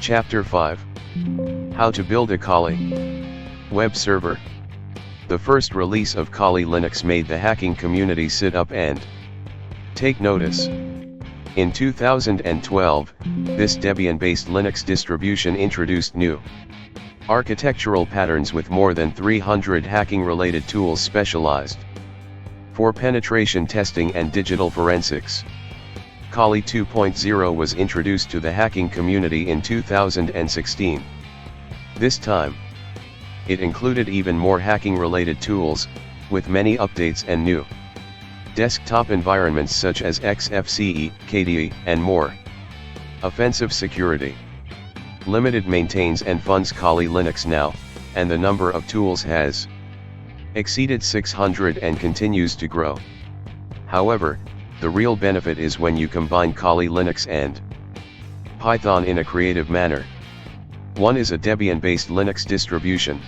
Chapter 5. How to build a Kali web server. The first release of Kali Linux made the hacking community sit up and take notice. In 2012, this Debian-based Linux distribution introduced new architectural patterns with more than 300 hacking-related tools specialized for penetration testing and digital forensics. Kali 2.0 was introduced to the hacking community in 2016. This time, it included even more hacking-related tools, with many updates and new desktop environments such as XFCE, KDE, and more. Offensive security. Limited maintains and funds Kali Linux now, and the number of tools has exceeded 600 and continues to grow. However, the real benefit is when you combine Kali Linux and Python in a creative manner. One is a Debian-based Linux distribution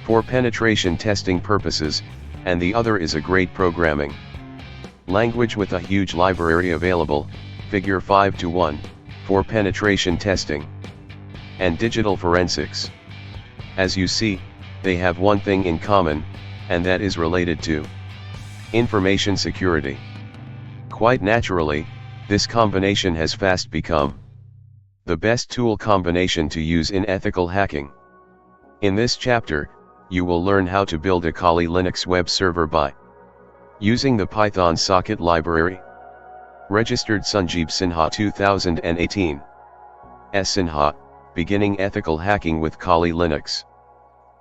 for penetration testing purposes, and the other is a great programming language with a huge library available, figure 5:1, for penetration testing and digital forensics. As you see, they have one thing in common, and that is related to information security. Quite naturally, this combination has fast become the best tool combination to use in ethical hacking. In this chapter, you will learn how to build a Kali Linux web server by using the Python socket library. Registered Sanjeev Sinha 2018. Sinha, Beginning Ethical Hacking with Kali Linux.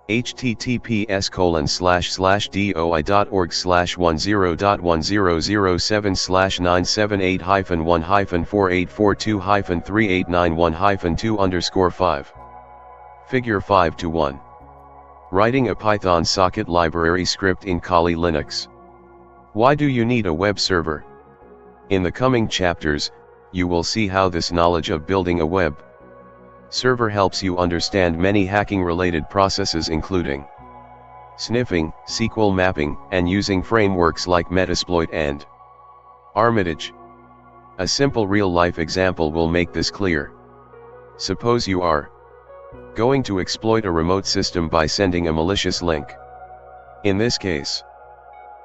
https://doi.org/1007/978-1-4842-3891-2_5. Figure 5:1. Writing a Python socket library script in Kali Linux. Why do you need a web server? In the coming chapters, you will see how this knowledge of building a web server helps you understand many hacking-related processes including sniffing, SQL mapping, and using frameworks like Metasploit and Armitage. A simple real-life example will make this clear. Suppose you are going to exploit a remote system by sending a malicious link. In this case,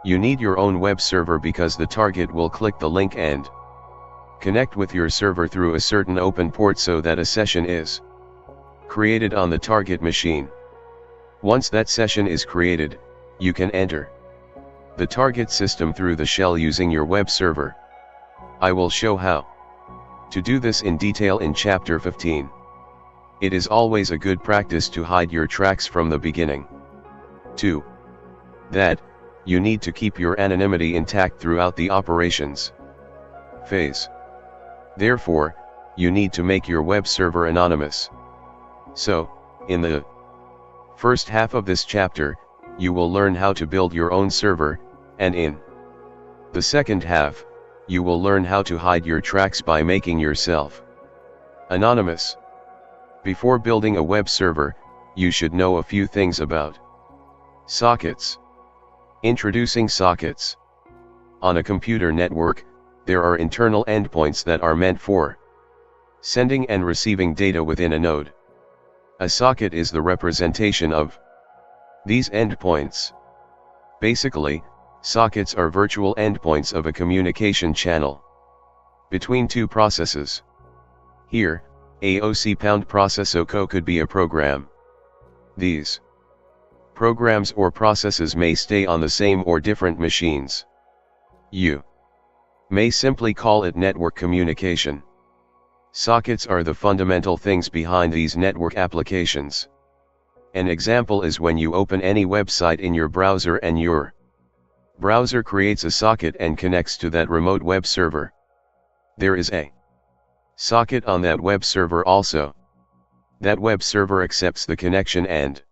you need your own web server because the target will click the link and connect with your server through a certain open port so that a session is created on the target machine. Once that session is created, you can enter the target system through the shell using your web server. I will show how to do this in detail in chapter 15. It is always a good practice to hide your tracks from the beginning. 2. That, you need to keep your anonymity intact throughout the operations phase. Therefore, you need to make your web server anonymous. So, in the first half of this chapter, you will learn how to build your own server, and in the second half, you will learn how to hide your tracks by making yourself anonymous. Before building a web server, you should know a few things about sockets. Introducing sockets. On a computer network, there are internal endpoints that are meant for sending and receiving data within a node. A socket is the representation of these endpoints. Basically, sockets are virtual endpoints of a communication channel between two processes. Here, AOC #process_OCO could be a program. These programs or processes may stay on the same or different machines. You may simply call it network communication. Sockets are the fundamental things behind these network applications. An example is when you open any website in your browser and your browser creates a socket and connects to that remote web server. There is a socket on that web server also. That web server accepts the connection and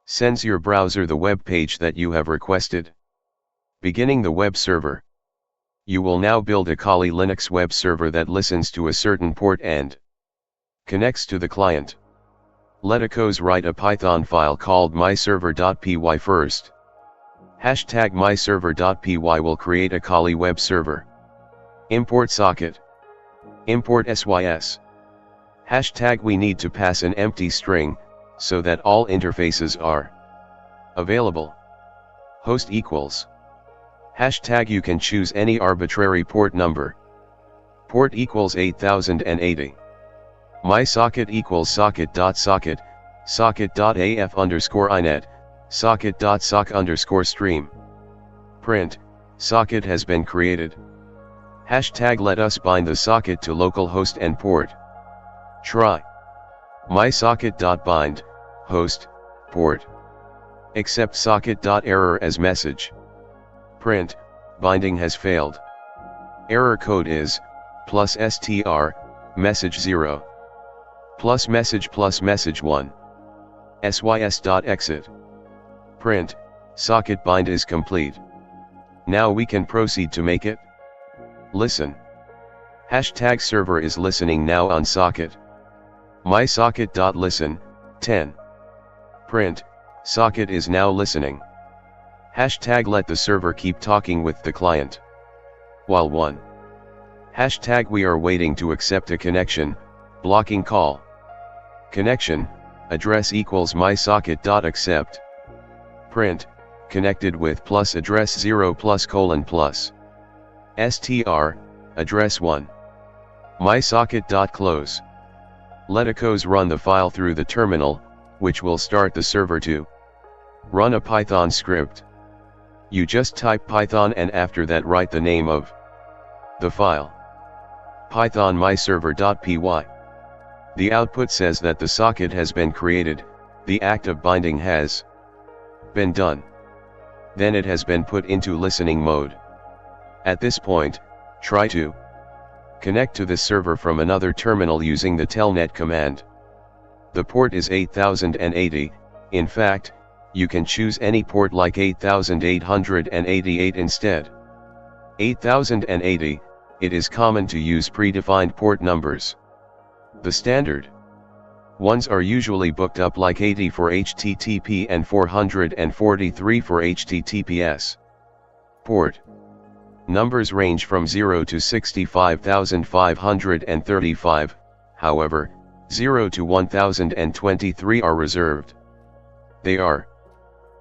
sends your browser the web page that you have requested. Beginning the web server. You will now build a Kali Linux web server that listens to a certain port and connects to the client. Let us write a Python file called myserver.py first. #myserver.py will create a Kali web server. Import socket. Import sys. Hashtag we need to pass an empty string, so that all interfaces are available. Host equals. Hashtag you can choose any arbitrary port number. Port equals 8080. My socket equals socket.socket, socket.af_inet, socket.sock_stream. Print, socket has been created. Hashtag let us bind the socket to localhost and port. Try. My socket.bind, host, port. Accept socket.error as message. Print, binding has failed. Error code is, +str, message 0. +message +message 1. sys.exit. Print, socket bind is complete. Now we can proceed to make it. Listen. Hashtag server is listening now on socket. My socket.listen, 10. Print, socket is now listening. Hashtag let the server keep talking with the client. While 1. Hashtag we are waiting to accept a connection, blocking call. Connection, address equals my socket.accept. Print, connected with plus address 0 plus colon plus. str, address 1. My socket.close. Let echoes run the file through the terminal, which will start the server to run a Python script. You just type Python and after that write the name of the file. Python myserver.py. The output says that the socket has been created, the act of binding has been done. Then it has been put into listening mode. At this point, try to connect to this server from another terminal using the telnet command. The port is 8080, in fact, you can choose any port like 8888 instead. 8080, it is common to use predefined port numbers. The standard ones are usually booked up like 80 for HTTP and 443 for HTTPS. Port numbers range from 0 to 65,535, however, 0 to 1023 are reserved. They are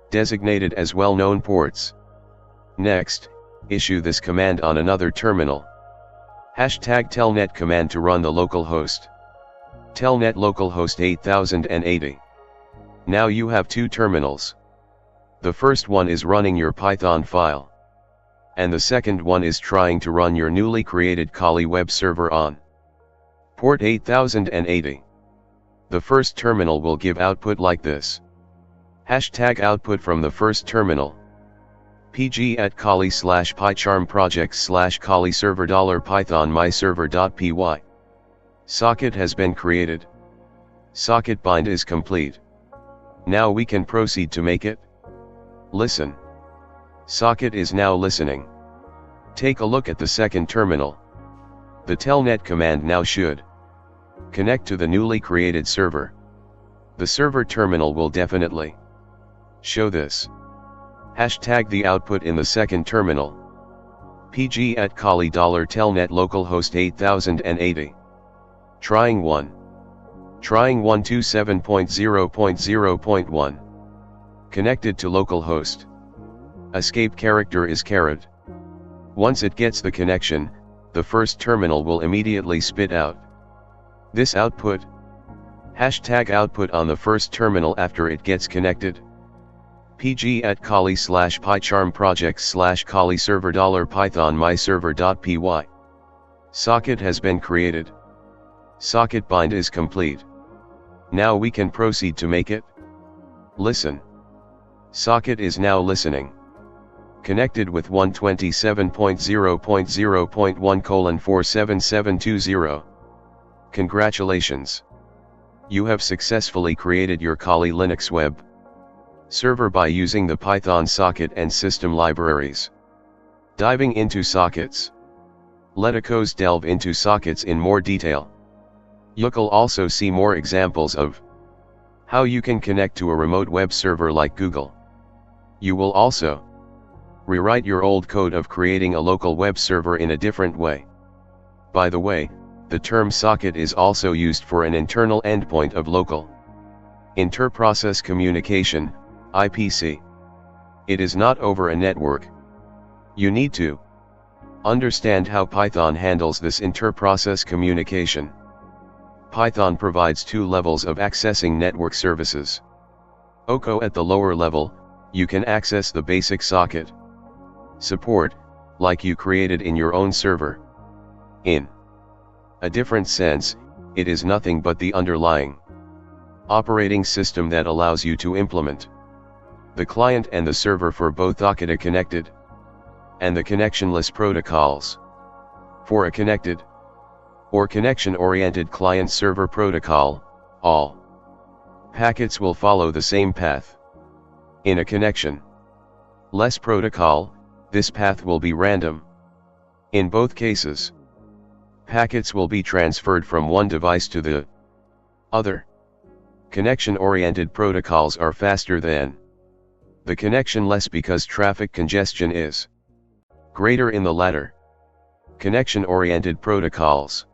designated as well-known ports. Next, issue this command on another terminal. Hashtag telnet command to run the localhost. Telnet localhost 8080. Now you have two terminals. The first one is running your Python file. And the second one is trying to run your newly created Kali web server on port 8080. The first terminal will give output like this. Hashtag output from the first terminal. pg@kali/pycharm projects/kali server $python myserver.py. Socket has been created. Socket bind is complete. Now we can proceed to make it. Listen. Socket is now listening. Take a look at the second terminal. The telnet command now should connect to the newly created server. The server terminal will definitely show this. Hashtag the output in the second terminal. pg@kali$telnet localhost 8080. Trying 1. Trying 127.0.0.1. Connected to localhost. Escape character is caret. Once it gets the connection, the first terminal will immediately spit out this output. Hashtag output on the first terminal after it gets connected. pg@kali/pycharm projects/kali server $python myserver.py. Socket has been created. Socket bind is complete. Now we can proceed to make it. Listen. Socket is now listening. Connected with 127.0.0.1:47720. Congratulations. You have successfully created your Kali Linux web server by using the Python socket and system libraries. Diving into sockets. Let us delve into sockets in more detail. You'll also see more examples of how you can connect to a remote web server like Google. You will also rewrite your old code of creating a local web server in a different way. By the way, The term socket is also used for an internal endpoint of local inter-process communication, IPC. It is not over a network. You need to understand how Python handles this inter-process communication. Python provides two levels of accessing network services. OCO at the lower level, you can access the basic socket support, like you created in your own server. In a different sense, it is nothing but the underlying operating system that allows you to implement the client and the server for both OCO connected and the connectionless protocols. For a connected or connection-oriented client-server protocol, all packets will follow the same path. In a connection-less protocol, this path will be random. In both cases, packets will be transferred from one device to the other. Connection-oriented protocols are faster than the connection-less because traffic congestion is greater in the latter. Connection-oriented protocols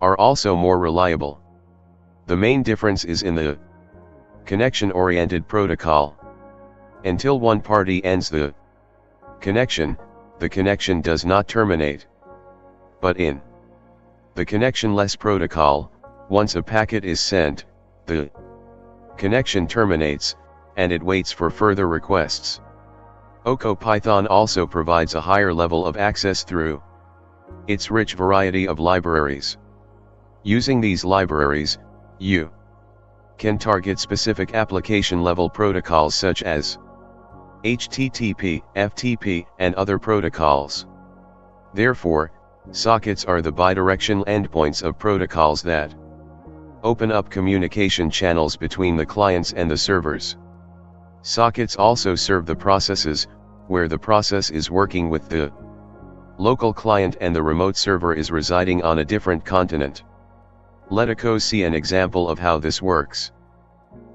are also more reliable. The main difference is in the connection-oriented protocol. Until one party ends the connection does not terminate. But in the connection-less protocol, once a packet is sent, the connection terminates, and it waits for further requests. OCO Python also provides a higher level of access through its rich variety of libraries. Using these libraries, you can target specific application-level protocols such as HTTP, FTP, and other protocols. Therefore, sockets are the bidirectional endpoints of protocols that open up communication channels between the clients and the servers. Sockets also serve the processes, where the process is working with the local client and the remote server is residing on a different continent. Let us see an example of how this works.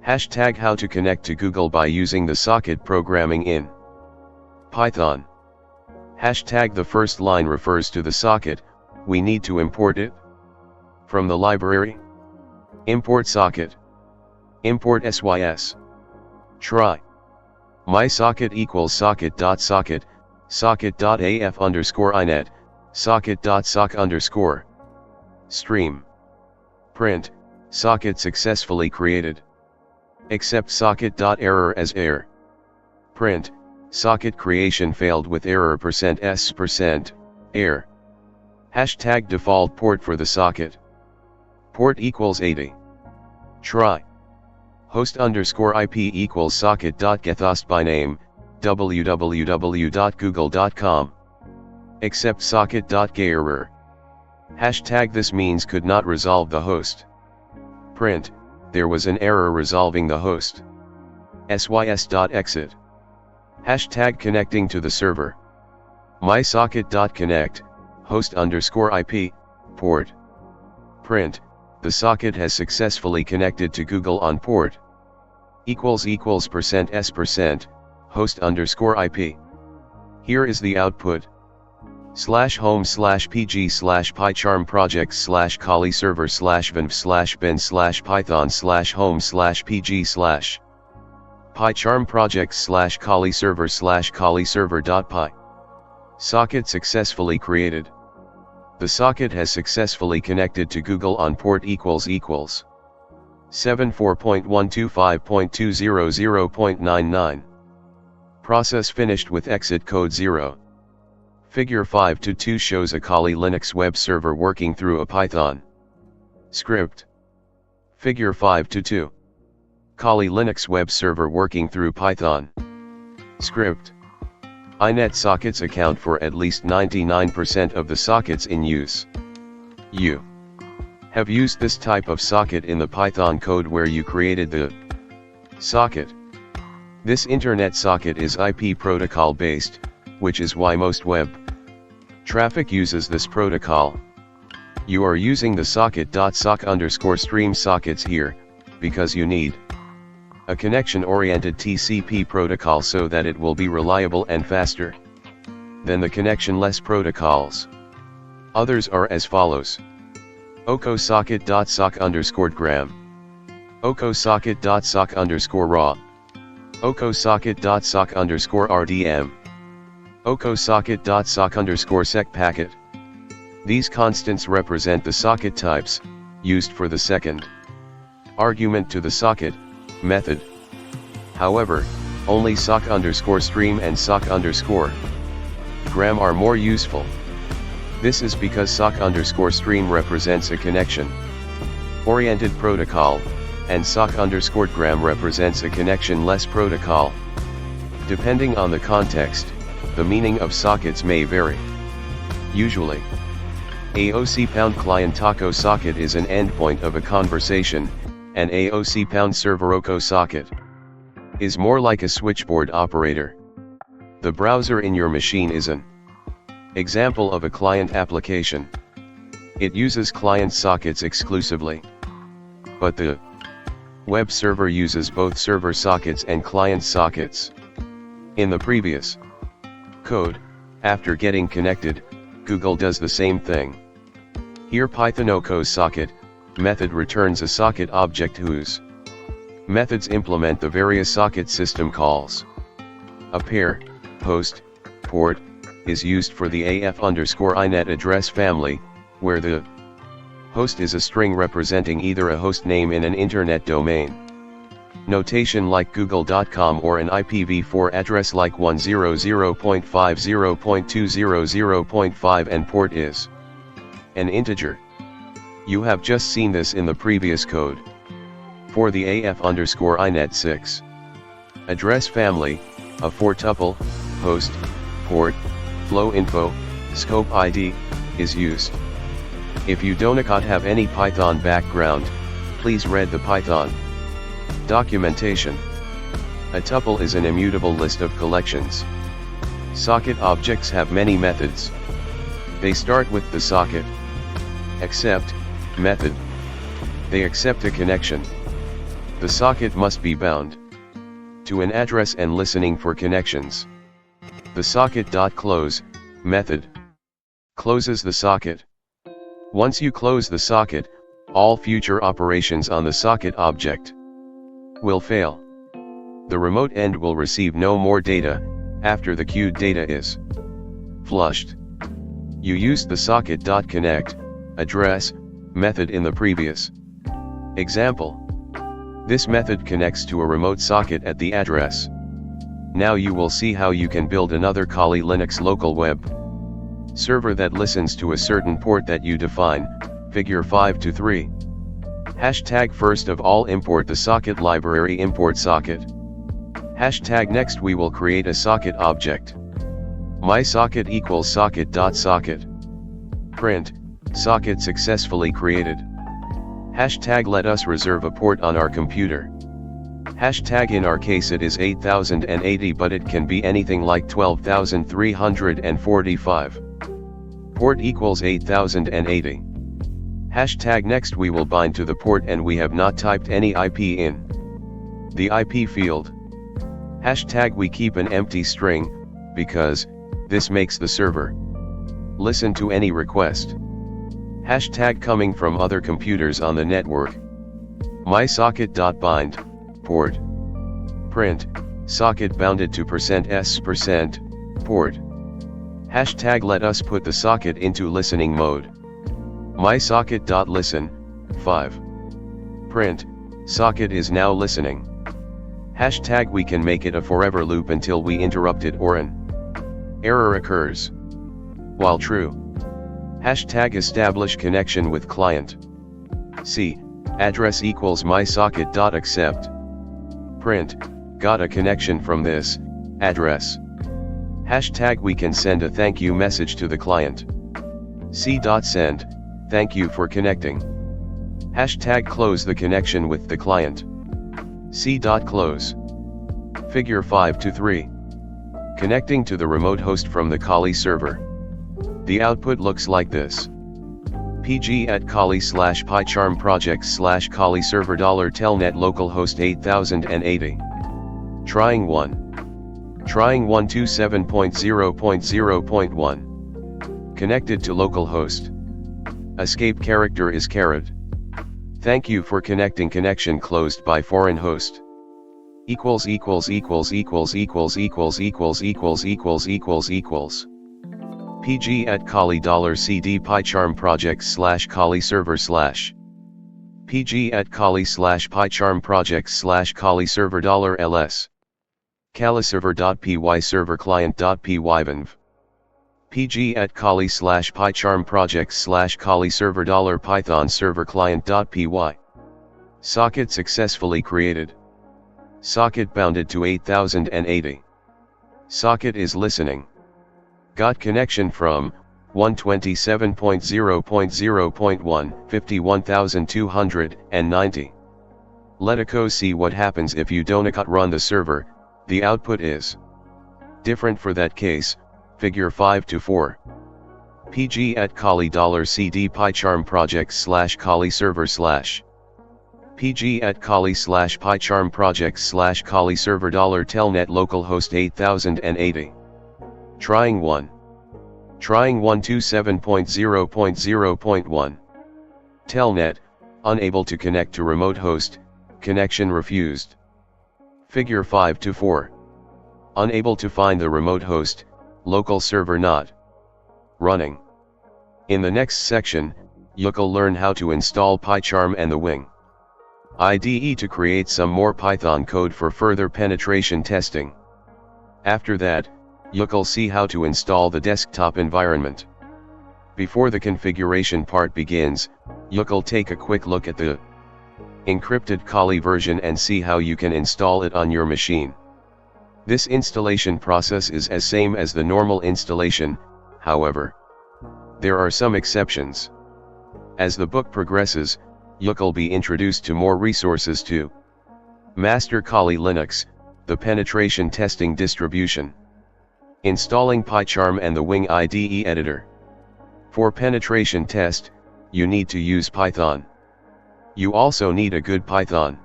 Hashtag how to connect to Google by using the socket programming in Python. Hashtag the first line refers to the socket, we need to import it from the library. Import socket. Import sys. Try. My socket equals socket.socket, socket.af underscore inet, socket.sock underscore stream. Print, socket successfully created. Accept socket.error as error. Print, socket creation failed with error %s%, error. Hashtag default port for the socket. Port equals 80. Try. Host underscore IP equals socket.gethost by name, www.google.com. Accept socket.geterror. Hashtag this means could not resolve the host. Print, there was an error resolving the host. sys.exit. Hashtag connecting to the server. mysocket.connect, host underscore IP, port. Print, the socket has successfully connected to Google on port. %s%, host underscore IP. Here is the output. /home/pg/pycharm projects/kali server/venv/bin/python/home/pg/ pycharm projects/kali server/kali server.py. Socket successfully created. The socket has successfully connected to Google on port == 74.125.200.99. Process finished with exit code 0. Figure 5-2 shows a Kali Linux web server working through a Python script. Figure 5-2. Kali Linux web server working through Python script. iNet sockets account for at least 99% of the sockets in use. You have used this type of socket in the Python code where you created the socket. This internet socket is IP protocol based, which is why most web traffic uses this protocol. You are using the socket.sock_stream sockets here, because you need a connection-oriented TCP protocol so that it will be reliable and faster than the connection-less protocols. Others are as follows. ocosocket.sock_gram, ocosocket.sock_raw, ocosocket.sock_rdm, ocosocket.sock_sec packet. These constants represent the socket types used for the second argument to the socket method. However, only sock_stream and sock_gram are more useful. This is because sock_stream represents a connection-oriented protocol, and sock_gram represents a connection-less protocol. Depending on the context, the meaning of sockets may vary. Usually, AOC client taco socket is an endpoint of a conversation, and AOC server OCO socket is more like a switchboard operator. The browser in your machine is an example of a client application. It uses client sockets exclusively. But the web server uses both server sockets and client sockets. In the previous code, after getting connected, Google does the same thing. Here Python OCO socket method returns a socket object whose methods implement the various socket system calls. A pair, host, port, is used for the AF_INET address family, where the host is a string representing either a host name in an internet domain notation like google.com or an IPv4 address like 100.50.200.5 and port is an integer. You have just seen this in the previous code. For the AF_INET 6 address family, a four-tuple, host, port, flow info, scope ID, is used. If you do not have any Python background, please read the Python documentation. A tuple is an immutable list of collections. Socket objects have many methods. They start with the socket accept method. They accept a connection. The socket must be bound to an address and listening for connections. The socket.close method closes the socket. Once you close the socket, all future operations on the socket object will fail. The remote end will receive no more data after the queued data is flushed. You used the socket.connect address method in the previous example. This method connects to a remote socket at the address. Now you will see how you can build another Kali Linux local web server that listens to a certain port that you define, figure 5-3. Hashtag first of all import the socket library import socket. Hashtag next we will create a socket object. MySocket equals socket.socket. Print, socket successfully created. Hashtag let us reserve a port on our computer. Hashtag in our case it is 8080 but it can be anything like 12345. Port equals 8080. Hashtag next we will bind to the port and we have not typed any IP in the IP field. Hashtag we keep an empty string, because this makes the server listen to any request. Hashtag coming from other computers on the network. MySocket.bind, port. Print, socket bounded to %s%, port. Hashtag let us put the socket into listening mode. MySocket.listen, 5. Print, socket is now listening. Hashtag we can make it a forever loop until we interrupt it or an error occurs. While true. Hashtag establish connection with client. C, address equals mysocket.accept. Print, got a connection from this address. Hashtag we can send a thank you message to the client. C.send, thank you for connecting. Hashtag close the connection with the client. C.close. Figure 5-3. Connecting to the remote host from the Kali server. The output looks like this. pg@kali/pycharmprojects/kali server $telnet localhost 8080. Trying 1. Trying 127.0.0.1. Connected to localhost. Escape character is caret. Thank you for connecting. Connection closed by foreign host. Equals equals equals equals equals equals equals equals equals equals equals. PG at Kali $CD PyCharm projects / Kali server / PG at Kali / PyCharm projects / Kali server $LS. Kaliserver.py server client.py venv. PG at Kali / PyCharm projects / Kali server $Python server client.py. Socket successfully created. Socket bounded to 8080. Socket is listening. Got connection from 127.0.0.1 51,290. Let go see what happens if you don't run the server. The output is different for that case. Figure 5-4. PG at Kali $CD PyCharm projects / Kali server / PG at Kali / PyCharm projects / Kali server $telnet localhost 8080. Trying 1. Trying 127.0.0.1. Telnet, unable to connect to remote host, connection refused. Figure 5-4. Unable to find the remote host, local server not running. In the next section, you'll learn how to install PyCharm and the Wing IDE to create some more Python code for further penetration testing. After that, you'll see how to install the desktop environment. Before the configuration part begins, you'll take a quick look at the encrypted Kali version and see how you can install it on your machine. This installation process is as same as the normal installation, however, there are some exceptions. As the book progresses, you'll be introduced to more resources to master Kali Linux, the penetration testing distribution. Installing PyCharm and the Wing IDE editor. For penetration test, you need to use Python. You also need a good Python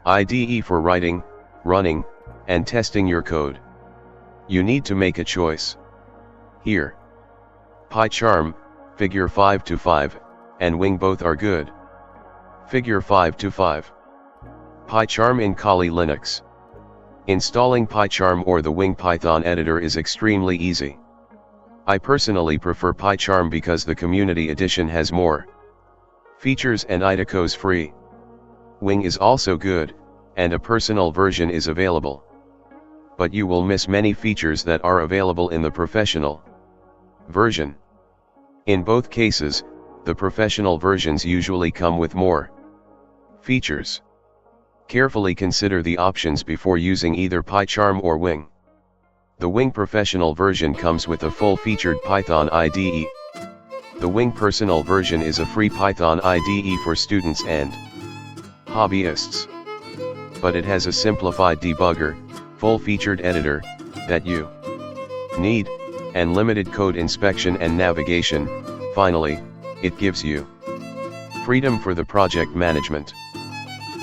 IDE for writing, running, and testing your code. You need to make a choice. Here, PyCharm, figure 5-5, and Wing both are good. Figure 5-5. PyCharm in Kali Linux. Installing PyCharm or the Wing Python editor is extremely easy. I personally prefer PyCharm because the community edition has more features and IDECOs free. Wing is also good, and a personal version is available. But you will miss many features that are available in the professional version. In both cases, the professional versions usually come with more features. Carefully consider the options before using either PyCharm or Wing. The Wing Professional version comes with a full-featured Python IDE. The Wing Personal version is a free Python IDE for students and hobbyists. But it has a simplified debugger, full-featured editor, that you need, and limited code inspection and navigation. Finally, it gives you freedom for the project management.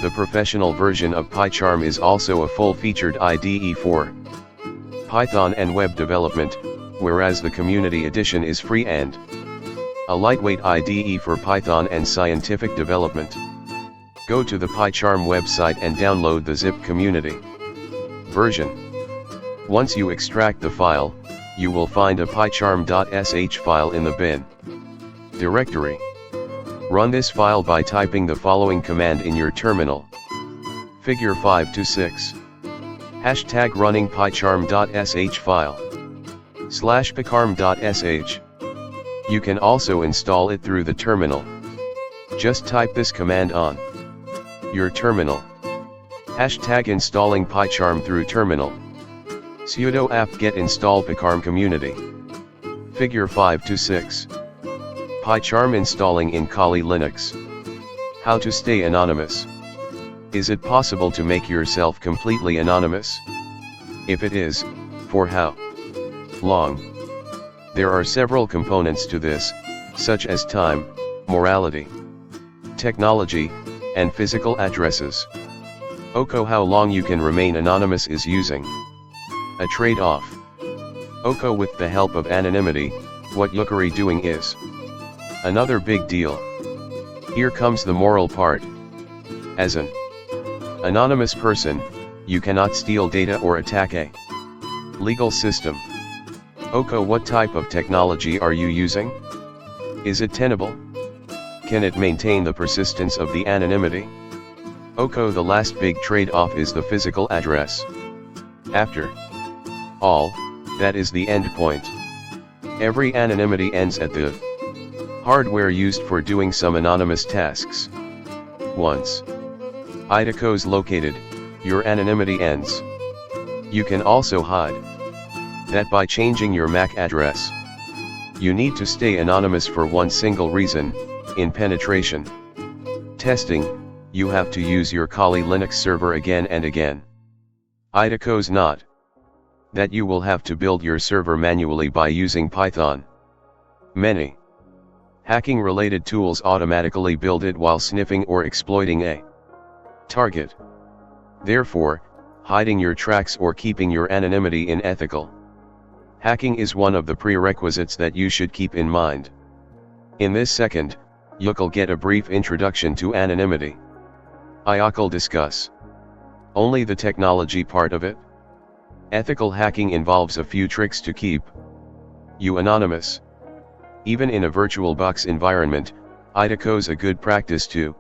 The professional version of PyCharm is also a full-featured IDE for Python and web development, whereas the community edition is free and a lightweight IDE for Python and scientific development. Go to the PyCharm website and download the zip community version. Once you extract the file, you will find a pycharm.sh file in the bin directory. Run this file by typing the following command in your terminal. Figure 5-6. Hashtag running pycharm.sh file. /pycharm.sh. You can also install it through the terminal. Just type this command on your terminal. Hashtag installing PyCharm through terminal. Sudo apt-get install pycharm community. Figure 5-6. PyCharm installing in Kali Linux. How to stay anonymous. Is it possible to make yourself completely anonymous? If it is, for how long? There are several components to this, such as time, morality, technology, and physical addresses. How long you can remain anonymous is using a trade-off. With the help of anonymity, what you're doing is Another big deal. Here comes the moral part. As an anonymous person, you cannot steal data or attack a legal system. Oko, what type of technology are you using? Is it tenable? Can it maintain the persistence of the anonymity? Oko, the last big trade-off is the physical address. After all, that is the end point. Every anonymity ends at the hardware used for doing some anonymous tasks. Once IDACO is located, your anonymity ends. You can also hide that by changing your MAC address. You need to stay anonymous for one single reason: in penetration testing, you have to use your Kali Linux server again and again. IDACO's not that you will have to build your server manually by using Python. Many hacking related tools automatically build it while sniffing or exploiting a target. Therefore, hiding your tracks or keeping your anonymity in ethical hacking is one of the prerequisites that you should keep in mind. In this second, you'll get a brief introduction to anonymity. I'll discuss only the technology part of it. Ethical hacking involves a few tricks to keep you anonymous. Even in a VirtualBox environment, IDACO's a good practice to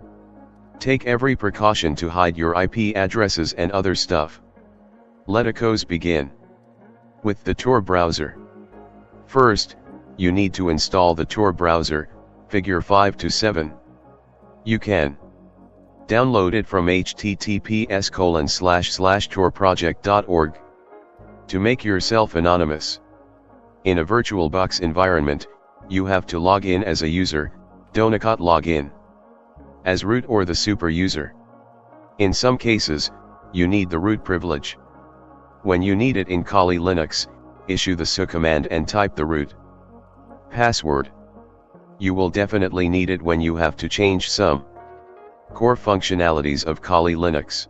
take every precaution to hide your IP addresses and other stuff. Let's begin with the Tor browser. First, you need to install the Tor browser, figure 5 to 7. You can download it from https://torproject.org. To make yourself anonymous in a VirtualBox environment, you have to log in as a user, don't log in as root or the super user. In some cases, you need the root privilege. When you need it in Kali Linux, issue the su command and type the root password. You will definitely need it when you have to change some core functionalities of Kali Linux.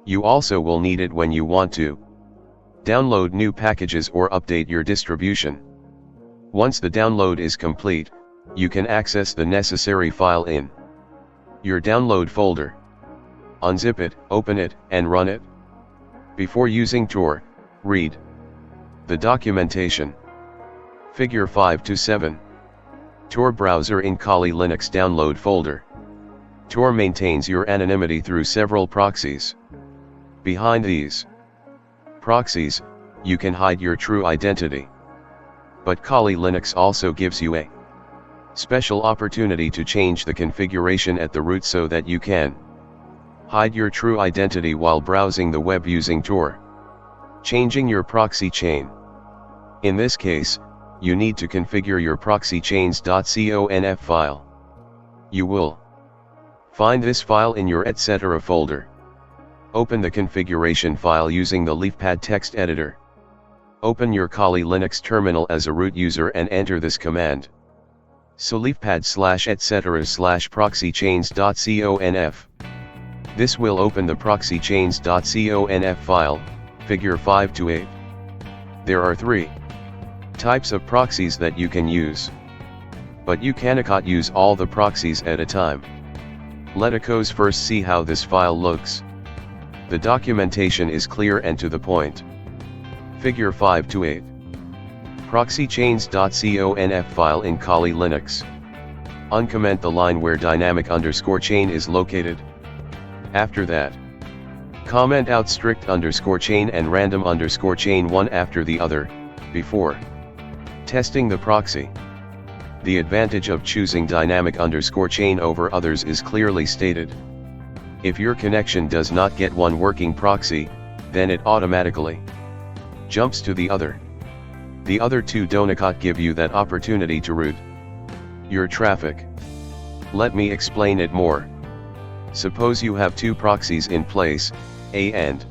You also will need it when you want to download new packages or update your distribution. Once the download is complete, you can access the necessary file in your download folder. Unzip it, open it, and run it. Before using Tor, read the documentation. Figure 5 to 7. Tor browser in Kali Linux download folder. Tor maintains your anonymity through several proxies. Behind these proxies, you can hide your true identity. But Kali Linux also gives you a special opportunity to change the configuration at the root so that you can hide your true identity while browsing the web using Tor. Changing your proxy chain. In this case, you need to configure your proxychains.conf file. You will find this file in your etc. folder. Open the configuration file using the LeafPad text editor. Open your Kali Linux terminal as a root user and enter this command. So leafpad/etc/proxychains.conf. This will open the proxychains.conf file, figure 5 to 8. There are 3 types of proxies that you can use. But you cannot use all the proxies at a time. Let's first see how this file looks. The documentation is clear and to the point. Figure 5 to 8. Proxychains.conf file in Kali Linux. Uncomment the line where dynamic_chain is located. After that, comment out strict_chain and random_chain one after the other, before testing the proxy. The advantage of choosing dynamic_chain over others is clearly stated. If your connection does not get one working proxy, then it automatically jumps to the other. The other two don't give you that opportunity to route your traffic. Let me explain it more. Suppose you have 2 proxies in place, A and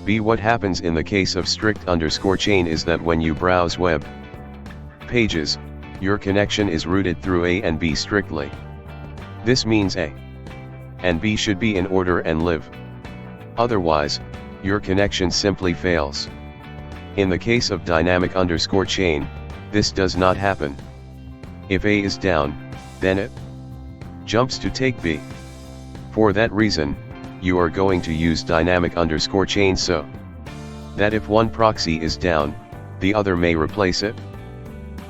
B. What happens in the case of strict_chain is that when you browse web pages, your connection is routed through A and B strictly. This means A and B should be in order and live. Otherwise, your connection simply fails. In the case of dynamic_chain, this does not happen. If A is down, then it jumps to take B. For that reason, you are going to use dynamic_chain so that if one proxy is down, the other may replace it.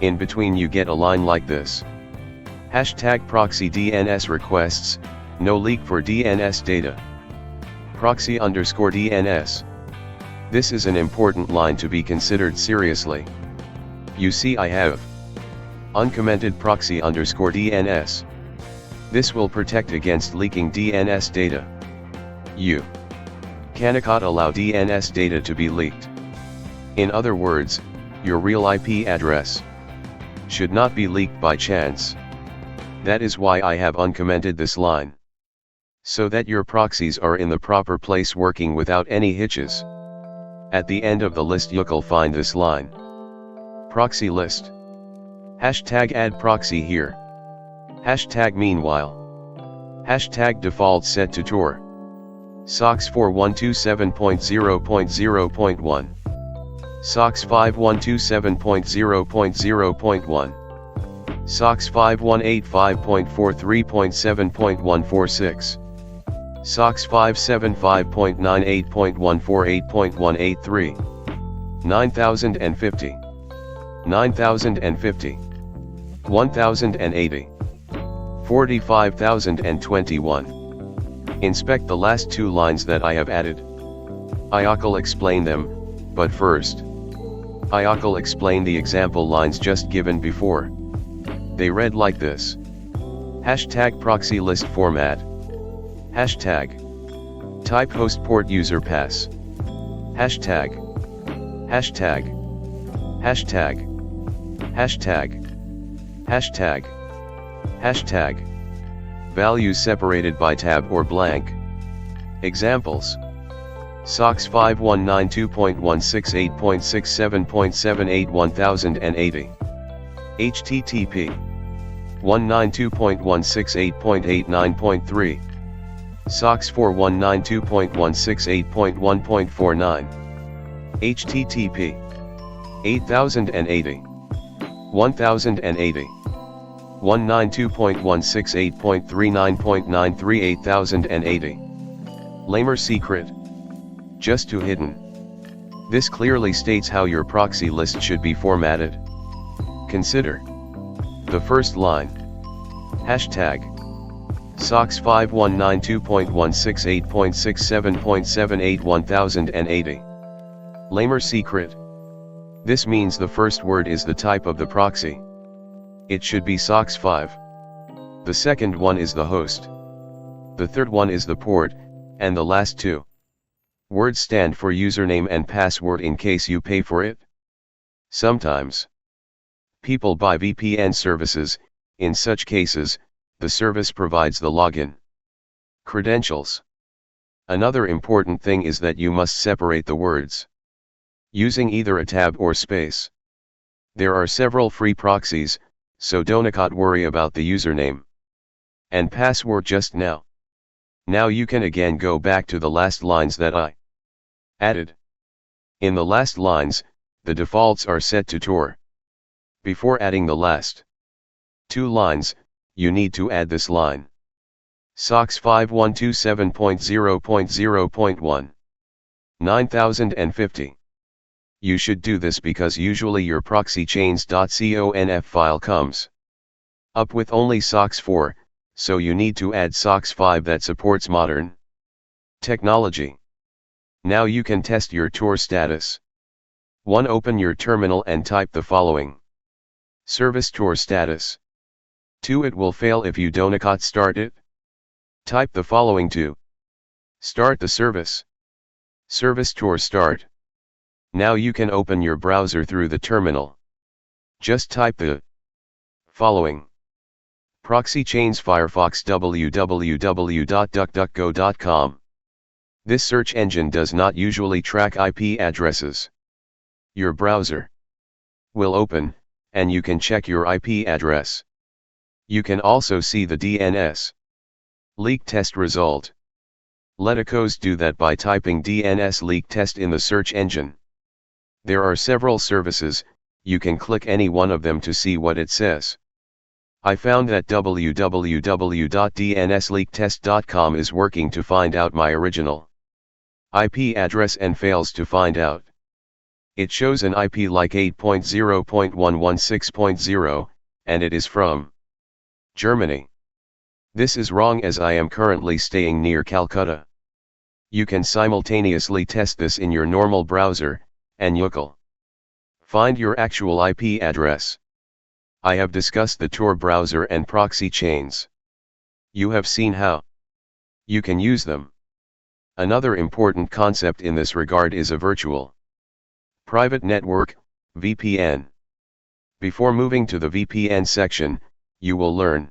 In between you get a line like this. #proxy DNS requests, no leak for DNS data. Proxy_DNS. This is an important line to be considered seriously. You see I have uncommented proxy_DNS. This will protect against leaking DNS data. You cannot allow DNS data to be leaked. In other words, your real IP address should not be leaked by chance. That is why I have uncommented this line. So that your proxies are in the proper place working without any hitches. At the end of the list you'll find this line. Proxy list. #add proxy here. #meanwhile. #default set to Tor. SOX 4127.0.0.1. SOX 5127.0.0.1. SOX 5185.43.7.146. SOX 575.98.148.183. 9050. 9050. 1080. 45021. Inspect the last two lines that I have added. I'll explain them, but first, I'll explain the example lines just given before. They read like this. #proxy list format. #. Type host port user pass. #. #. #. Values separated by tab or blank. Examples. SOX 5192.168.67.78 1080. HTTP 192.168.89.3. SOX 4192.168.1.49. HTTP 8080. 1080. 192.168.39.93 8080. Lamer secret. Just too hidden. This clearly states how your proxy list should be formatted. Consider the first line. #SOX 5192.168.67.78 1080. Lamer secret. This means the first word is the type of the proxy. It should be SOX 5. The second one is the host. The third one is the port, and the last two words stand for username and password in case you pay for it. Sometimes people buy VPN services. In such cases, the service provides the login credentials. Another important thing is that you must separate the words using either a tab or space. There are several free proxies, so don't worry about the username and password just now. Now you can again go back to the last lines that I added. In the last lines, the defaults are set to Tor. Before adding the last two lines, you need to add this line. SOX 5127.0.0.1. 9050. You should do this because usually your proxychains.conf file comes up with only SOX 4, so you need to add SOX 5 that supports modern technology. Now you can test your Tor status. 1. Open your terminal and type the following. Service Tor status. 2. It will fail if you don't start it. Type the following. 2. Start the service. Service Tor start. Now you can open your browser through the terminal. Just type the following. Proxy chains Firefox www.duckduckgo.com. This search engine does not usually track IP addresses. Your browser will open, and you can check your IP address. You can also see the DNS leak test result. Let's do that by typing DNS leak test in the search engine. There are several services, you can click any one of them to see what it says. I found that www.dnsleaktest.com is working to find out my original IP address and fails to find out. It shows an IP like 8.0.116.0, and it is from Germany. This is wrong as I am currently staying near Calcutta. You can simultaneously test this in your normal browser, and you'll find your actual IP address. I have discussed the Tor browser and proxy chains. You have seen how you can use them. Another important concept in this regard is a virtual private network, VPN. Before moving to the VPN section, you will learn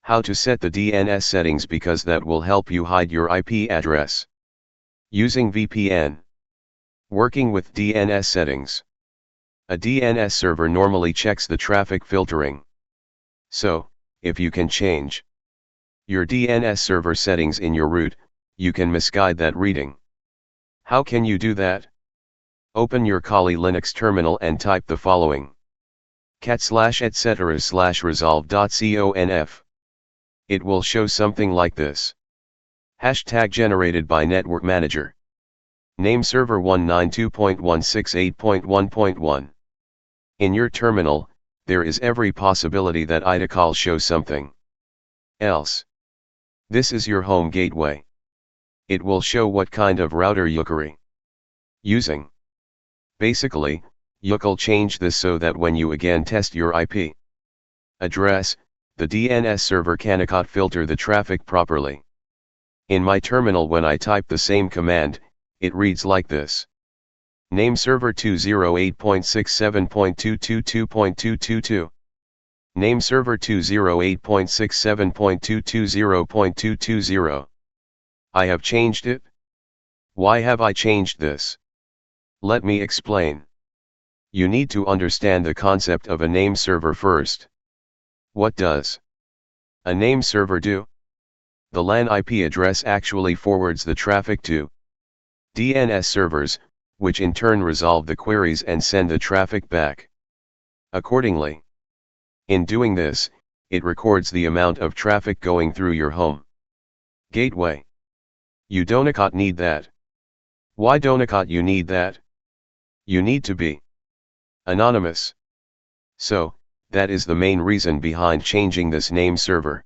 how to set the DNS settings because that will help you hide your IP address. Using VPN. Working with DNS settings. A DNS server normally checks the traffic filtering. So, if you can change your DNS server settings in your root, you can misguide that reading. How can you do that? Open your Kali Linux terminal and type the following: cat/etc/resolve.conf. It will show something like this. Hashtag generated by Network Manager. Name server 192.168.1.1. In your terminal, there is every possibility that IDCAL shows something else. This is your home gateway. It will show what kind of router you're using. Basically, you'll change this so that when you again test your IP address, the DNS server cannot filter the traffic properly. In my terminal, when I type the same command, it reads like this. Name server 208.67.222.222. Name server 208.67.220.220. I have changed it. Why have I changed this? Let me explain. You need to understand the concept of a name server first. What does a name server do? The LAN IP address actually forwards the traffic to DNS servers, which in turn resolve the queries and send the traffic back accordingly. In doing this, it records the amount of traffic going through your home gateway. You don't need that. Why don't you need that? You need to be anonymous. So, that is the main reason behind changing this name server.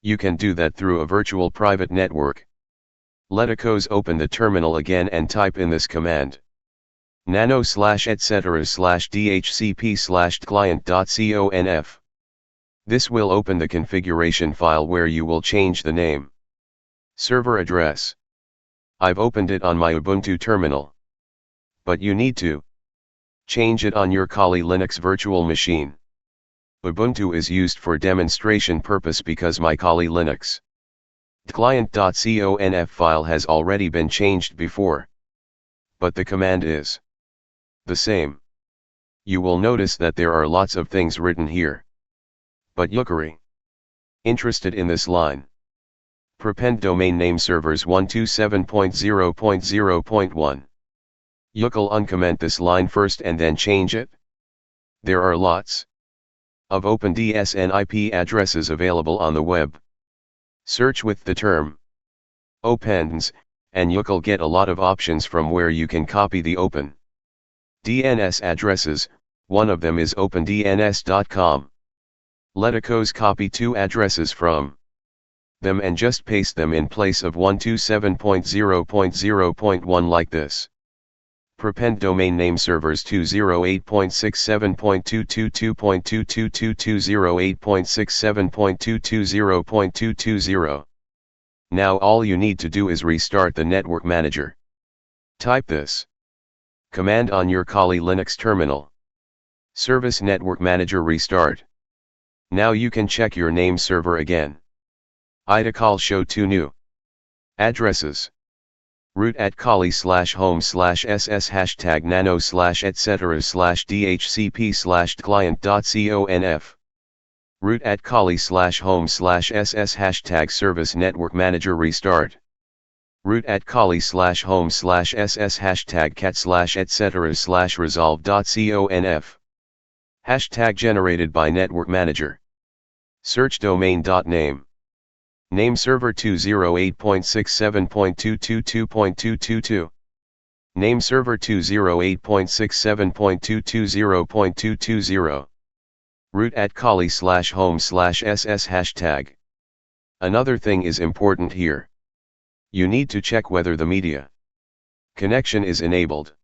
You can do that through a virtual private network. Let us open the terminal again and type in this command. nano/etc/dhcp/client.conf. This will open the configuration file where you will change the name server address. I've opened it on my Ubuntu terminal. But you need to change it on your Kali Linux virtual machine. Ubuntu is used for demonstration purpose because my Kali Linux client.conf file has already been changed before. But the command is the same. You will notice that there are lots of things written here. But you're interested in this line. Prepend domain name servers 127.0.0.1. You'll uncomment this line first and then change it. There are lots of OpenDSN IP addresses available on the web. Search with the term opens, and you'll get a lot of options from where you can copy the open DNS addresses. One of them is opendns.com. Let us copy two addresses from them and just paste them in place of 127.0.0.1 like this. Prepend domain name servers 208.67.222.208.67.220.220. Now all you need to do is restart the network manager. Type this command on your Kali Linux terminal. Service network manager restart. Now you can check your name server again. IDCAL show two new addresses. Root at kali/home/ss hashtag nano/etc/dhcp/client.conf. Root at kali/home/ss hashtag service network manager restart. Root at kali/home/ss hashtag cat/etc/resolve.conf. Hashtag generated by network manager. Search domain.name. Name server 208.67.222.222. Name server 208.67.220.220. Root at /home/ss hashtag. Another thing is important here. You need to check whether the media connection is enabled.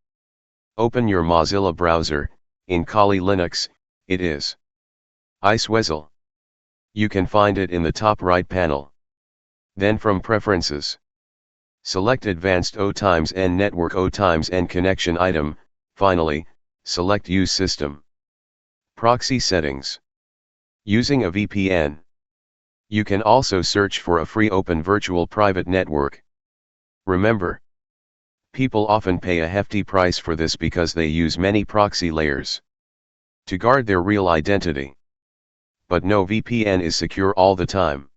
Open your Mozilla browser. In Kali Linux, it is iSWSL. You can find it in the top right panel. Then from Preferences, select Advanced O*N Network O*N Connection item. Finally, select Use System Proxy Settings. Using a VPN. You can also search for a free open virtual private network. Remember, people often pay a hefty price for this because they use many proxy layers to guard their real identity. But no VPN is secure all the time.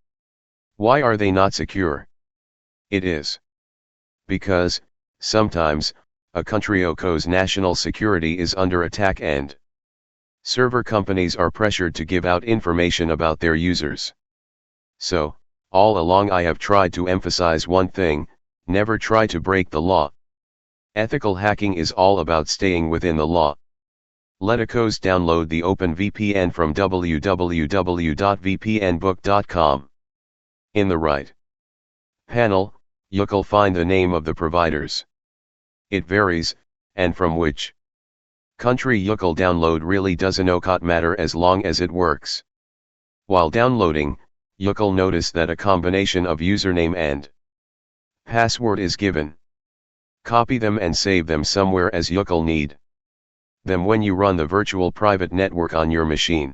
Why are they not secure? It is because, sometimes, a country's national security is under attack and server companies are pressured to give out information about their users. So, all along I have tried to emphasize one thing: never try to break the law. Ethical hacking is all about staying within the law. Let us download the OpenVPN from www.vpnbook.com. In the right panel, you'll find the name of the providers. It varies, and from which country you'll download really doesn't matter as long as it works. While downloading, you'll notice that a combination of username and password is given. Copy them and save them somewhere as you'll need them when you run the virtual private network on your machine.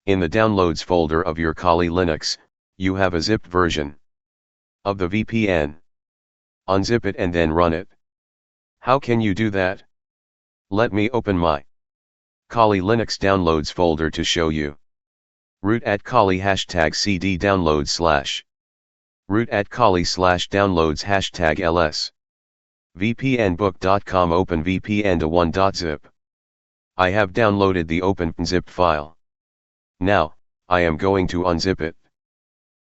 In the Downloads folder of your Kali Linux, you have a zipped version of the VPN. Unzip it and then run it. How can you do that? Let me open my Kali Linux Downloads folder to show you. Root at Kali #cd downloads / root at Kali/downloads #ls. vpnbook.com open vpn to 1.zip. I have downloaded the open.zip file. Now, I am going to unzip it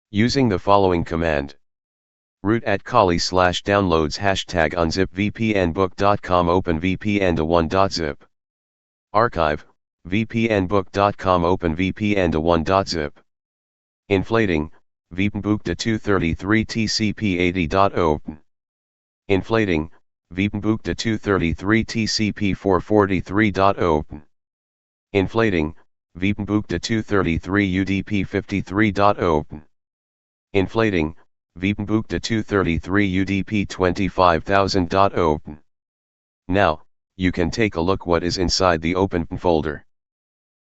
using the following command. Root at Kali/downloads #unzip vpnbook.com open vpn to 1.zip. Archive, vpnbook.com open vpn to 1.zip. Inflating, vpnbook to 233 tcp80.open. Inflating, vpnbook to 233 tcp443.open. Inflating, vpnbook to 233 udp53.open. Inflating, vpnbook to 233 udp25000.open. Now, you can take a look what is inside the open folder.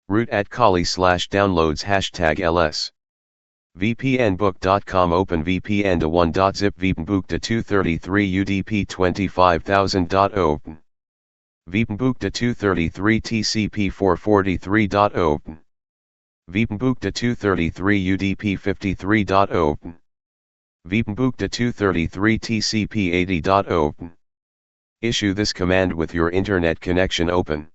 Root at Kali/downloads #ls. vpnbook.com open vpn to 1.zip vpnbook to 233 udp25000.open. vpnbook to 233 tcp443.open. vpnbook to 233 udp53.open. vpnbook to 233 tcp80.open. Issue this command with your internet connection open.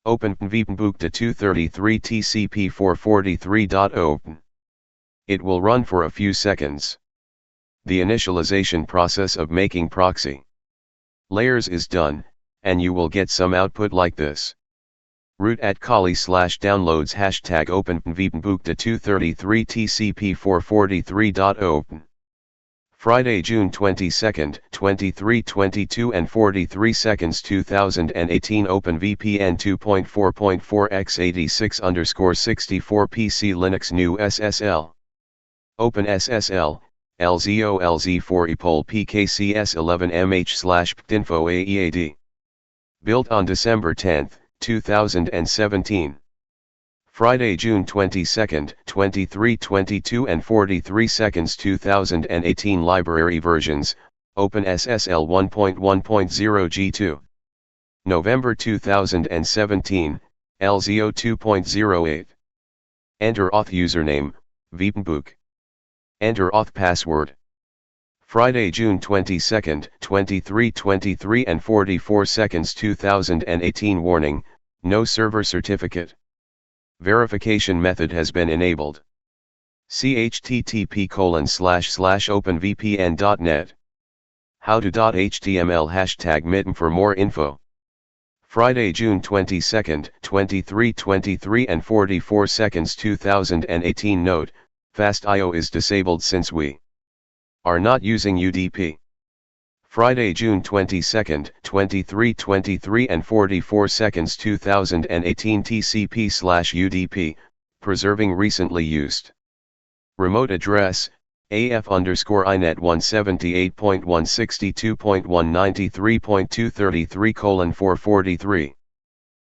Open vpnbook to 233 tcp443.open. It will run for a few seconds. The initialization process of making proxy layers is done, and you will get some output like this. Root at Kali/downloads #open vpnbook to 233 tcp443.open. Friday, June 22, 23:22 and 43 seconds 2018 Open VPN 2.4.4 x86_64 PC Linux New SSL. Open SSL, LZOLZ4 EPOL PKCS11MH/PTINFO AEAD. Built on December 10, 2017. Friday, June 22, 23:22 and 43 seconds 2018 Library versions, OpenSSL 1.1.0 G2. November 2017, LZO 2.08. Enter auth username, vpnbook. Enter auth password. Friday, June 22, 23:23 and 44 seconds 2018 Warning, no server certificate verification method has been enabled. http://openvpn.net. Howto.html #mitten for more info. Friday, June 22, 23:23 and 44 seconds 2018. Note, Fast I/O is disabled since we are not using UDP. Friday, June 22, 23:23 and 44 seconds 2018. TCP/UDP, preserving recently used. Remote address, AF_INET 178.162.193.233:443.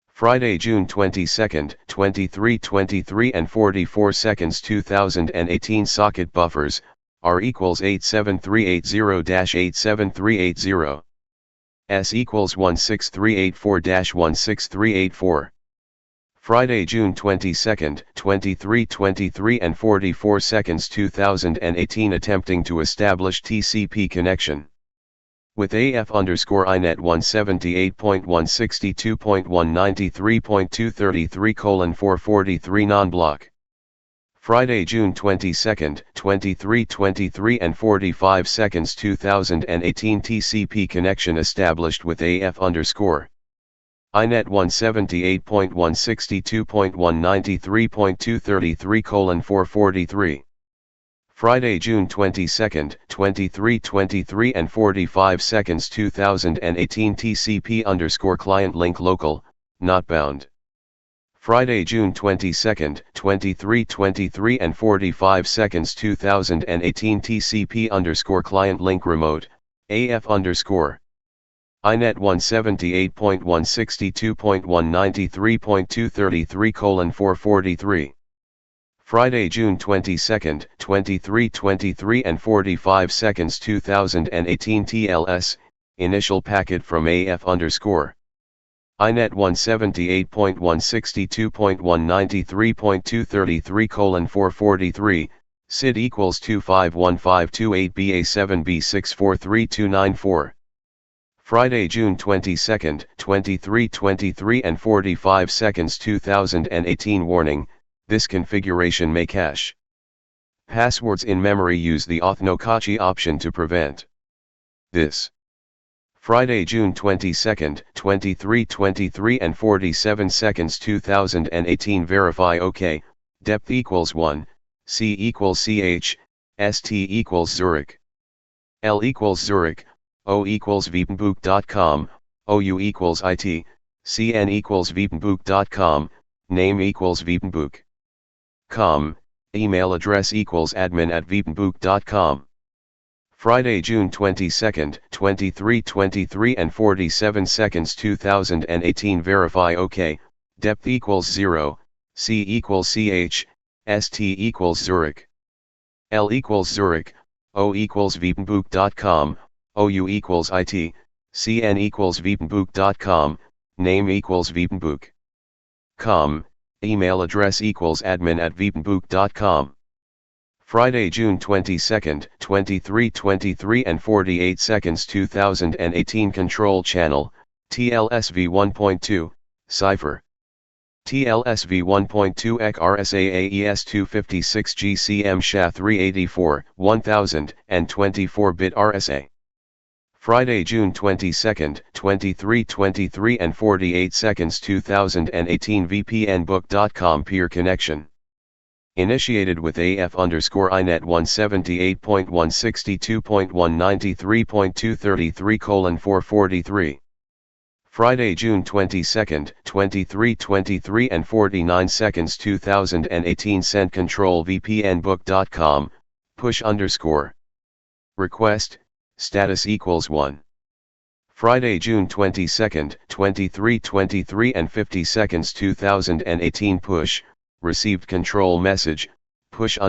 Friday, June 22, 23:23 and 44 seconds 2018. Socket buffers, R equals 87380-87380. S equals 16384-16384. Friday, June 22, 23:23 and 44 seconds 2018. Attempting to establish TCP connection with AF_INET 178.162.193.233:443 non-block. Friday, June 22, 23:23 and 45 seconds 2018. TCP connection established with AF_INET 178.162.193.233:443. Friday, June 22, 23:23 and 45 seconds 2018. TCP_client link local, not bound. Friday, June 22, 23:23 and 45 seconds 2018. TCP_client link remote, AF_INET 178.162.193.233:443. Friday, June 22, 23:23 and 45 seconds 2018. TLS, initial packet from AF_INET 178.162.193.233:443, SID equals 2515228BA7B643294. Friday, June 22, 23:23 and 45 seconds 2018. Warning, this configuration may cache passwords in memory. Use the auth no cache option to prevent this. Friday, June 22, 23:23 and 47 seconds 2018. Verify OK, depth equals 1, C equals CH, ST equals Zurich, L equals Zurich, O equals Wiepenbuch.com, OU equals IT, CN equals Wiepenbuch.com, name equals Wiepenbuch.com, email address equals admin@wiepenbuch.com. Friday, June 22, 23:23 and 47 seconds 2018. Verify OK, depth equals 0, C equals CH, ST equals Zurich, L equals Zurich, O equals Wiepenbuch.com, OU equals IT, CN equals Wiepenbuch.com, name equals Wiepenbuch.com, email address equals admin@wiepenbuch.com. Friday, June 22, 23:23 and 48 seconds 2018. Control channel, TLSV 1.2, cipher. TLSV 1.2 EC RSAAES 256 GCM SHA 384, 1024-bit RSA. Friday, June 22, 23:23 and 48 seconds 2018. VPNbook.com peer connection initiated with AF_INET 178.162.193.233:443. Friday, June 22, 23:23 and 49 seconds 2018. Sent control VPNbook.com, push_. Request, status equals 1. Friday, June 22, 23:23 and 50 seconds 2018. Push, received control message, push_.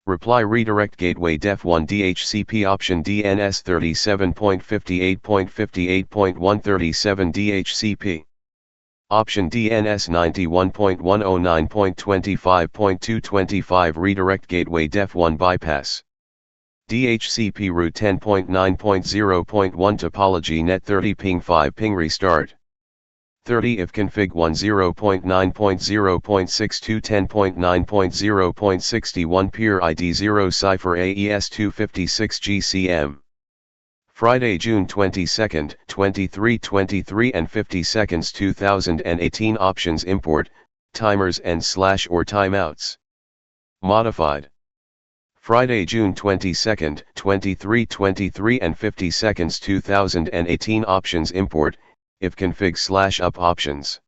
Reply redirect gateway def1 DHCP option DNS 37.58.58.137 DHCP. Option DNS 91.109.25.225 redirect gateway def1 bypass. DHCP route 10.9.0.1 topology net 30 ping 5 ping restart. 30 if config 10.9.0.6210.9.0.61 peer ID 0 cipher AES 256 GCM. Friday, June 22, 23:23 and 50 seconds 2018 options import, timers and / or timeouts. Modified. Friday, June 22, 23:23 and 50 seconds 2018 options import, if config / up options.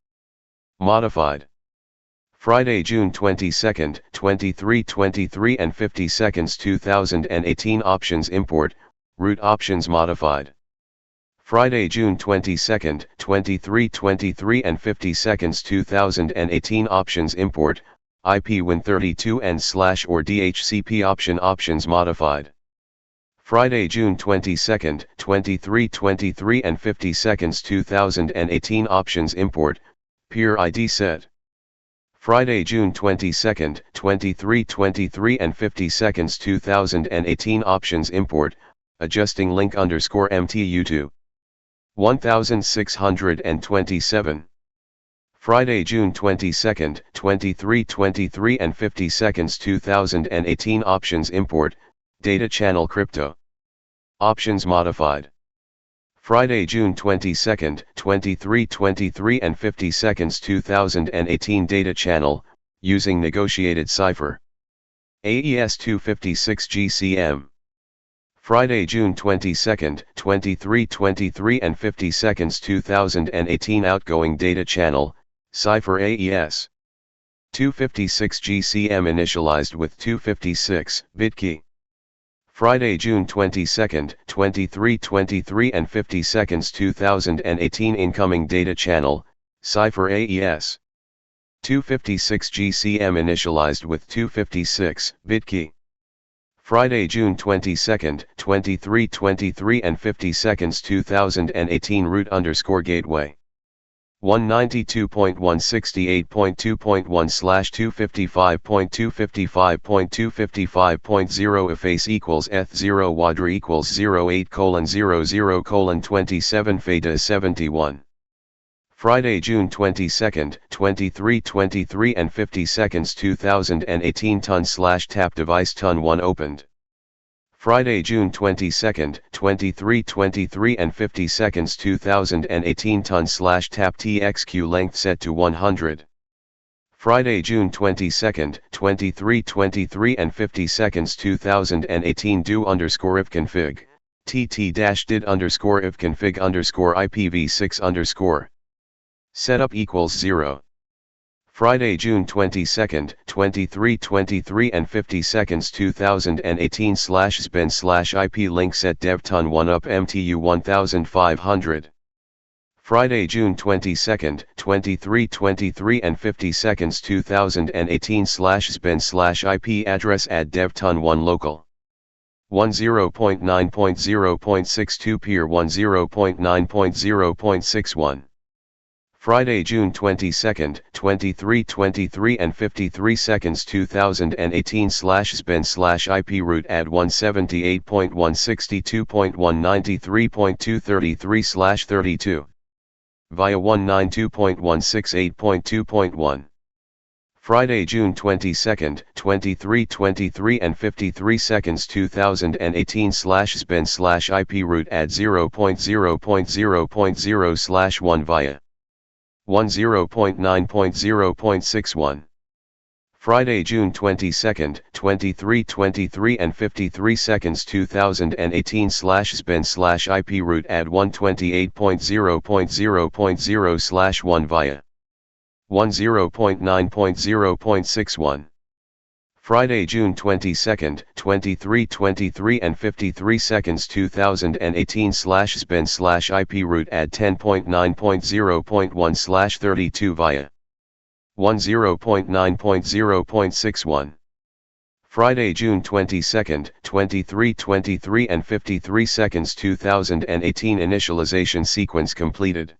Modified. Friday, June 22, 23:23 and 50 seconds 2018 options import, root options modified. Friday, June 22, 23:23 and 50 seconds 2018 options import, IP Win32 and / or DHCP options modified. Friday, June 22, 23:23 and 50 seconds 2018 options import, peer ID set. Friday, June 22, 23:23 and 50 seconds 2018 options import, adjusting link _MTU2. 1627. Friday, June 22, 23:23 and 50 seconds 2018 options import, data channel crypto. Options modified. Friday, June 22, 23:23 and 50 seconds 2018 data channel, using negotiated cipher. AES 256 GCM. Friday, June 22, 23:23 and 50 seconds 2018 outgoing data channel, cipher AES 256 GCM initialized with 256-bit key. Friday, June 22, 23:23 and 50 seconds 2018 incoming data channel, cipher AES 256 GCM initialized with 256-bit key. Friday, June 22, 23:23 and 50 seconds 2018 root _gateway 192.168.2.1/255.255.255.0 efface equals eth0 wadra equals 08:00:27 fada 71. Friday, June 22, 23:23 and 50 seconds 2018 ton/tap device ton1 opened. Friday, June 22, 23:23 and 50 seconds 2018 ton/tap TXQ length set to 100. Friday, June 22, 23:23 and 50 seconds 2018 do _if config, tt-did _if config _IPv6 _ setup equals 0. Friday, June 22, 23:23 and 50 seconds 2018 /sben/IP link set dev ton1 up MTU 1500. Friday, June 22, 23:23 and 50 seconds 2018 /sben/IP address add dev ton1 local 10.9.0.62 peer 10.9.0.61. Friday, June 22, 23:23 and 53 seconds 2018 /sben/IP root add 178.162.193.233/32 via 192.168.2.1. Friday, June 22, 23:23 and 53 seconds 2018 /sben/IP root add 0.0.0.0/1 via 10.9.0.61. Friday, June 22, 23:23 and 53 seconds 2018 /sben/IP root add 128.0.0.0/1 via 10.9.0.61. Friday, June 22, 23:23 and 53 seconds 2018 /sben/IP root add 10.9.0.1/32 via 10.9.0.61. Friday, June 22, 23:23 and 53 seconds 2018 initialization sequence completed.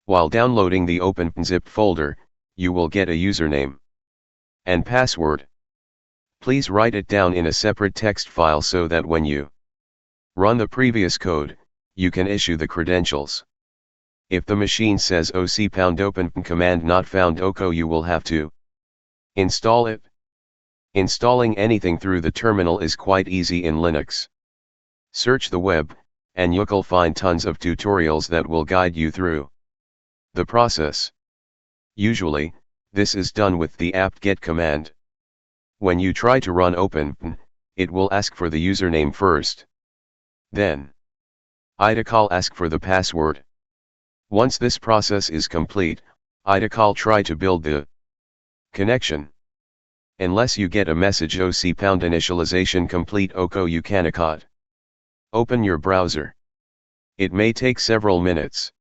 While downloading the OpenZip folder, you will get a username and password. Please write it down in a separate text file so that when you run the previous code, you can issue the credentials. If the machine says oc-open command not found OCO, you will have to install it. Installing anything through the terminal is quite easy in Linux. Search the web, and you'll find tons of tutorials that will guide you through the process. Usually, this is done with the apt-get command. When you try to run open, it will ask for the username first. Then, itcall ask for the password. Once this process is complete, itcall try to build the connection. Unless you get a message OC pound initialization complete OCO, you cannot open your browser. It may take several minutes.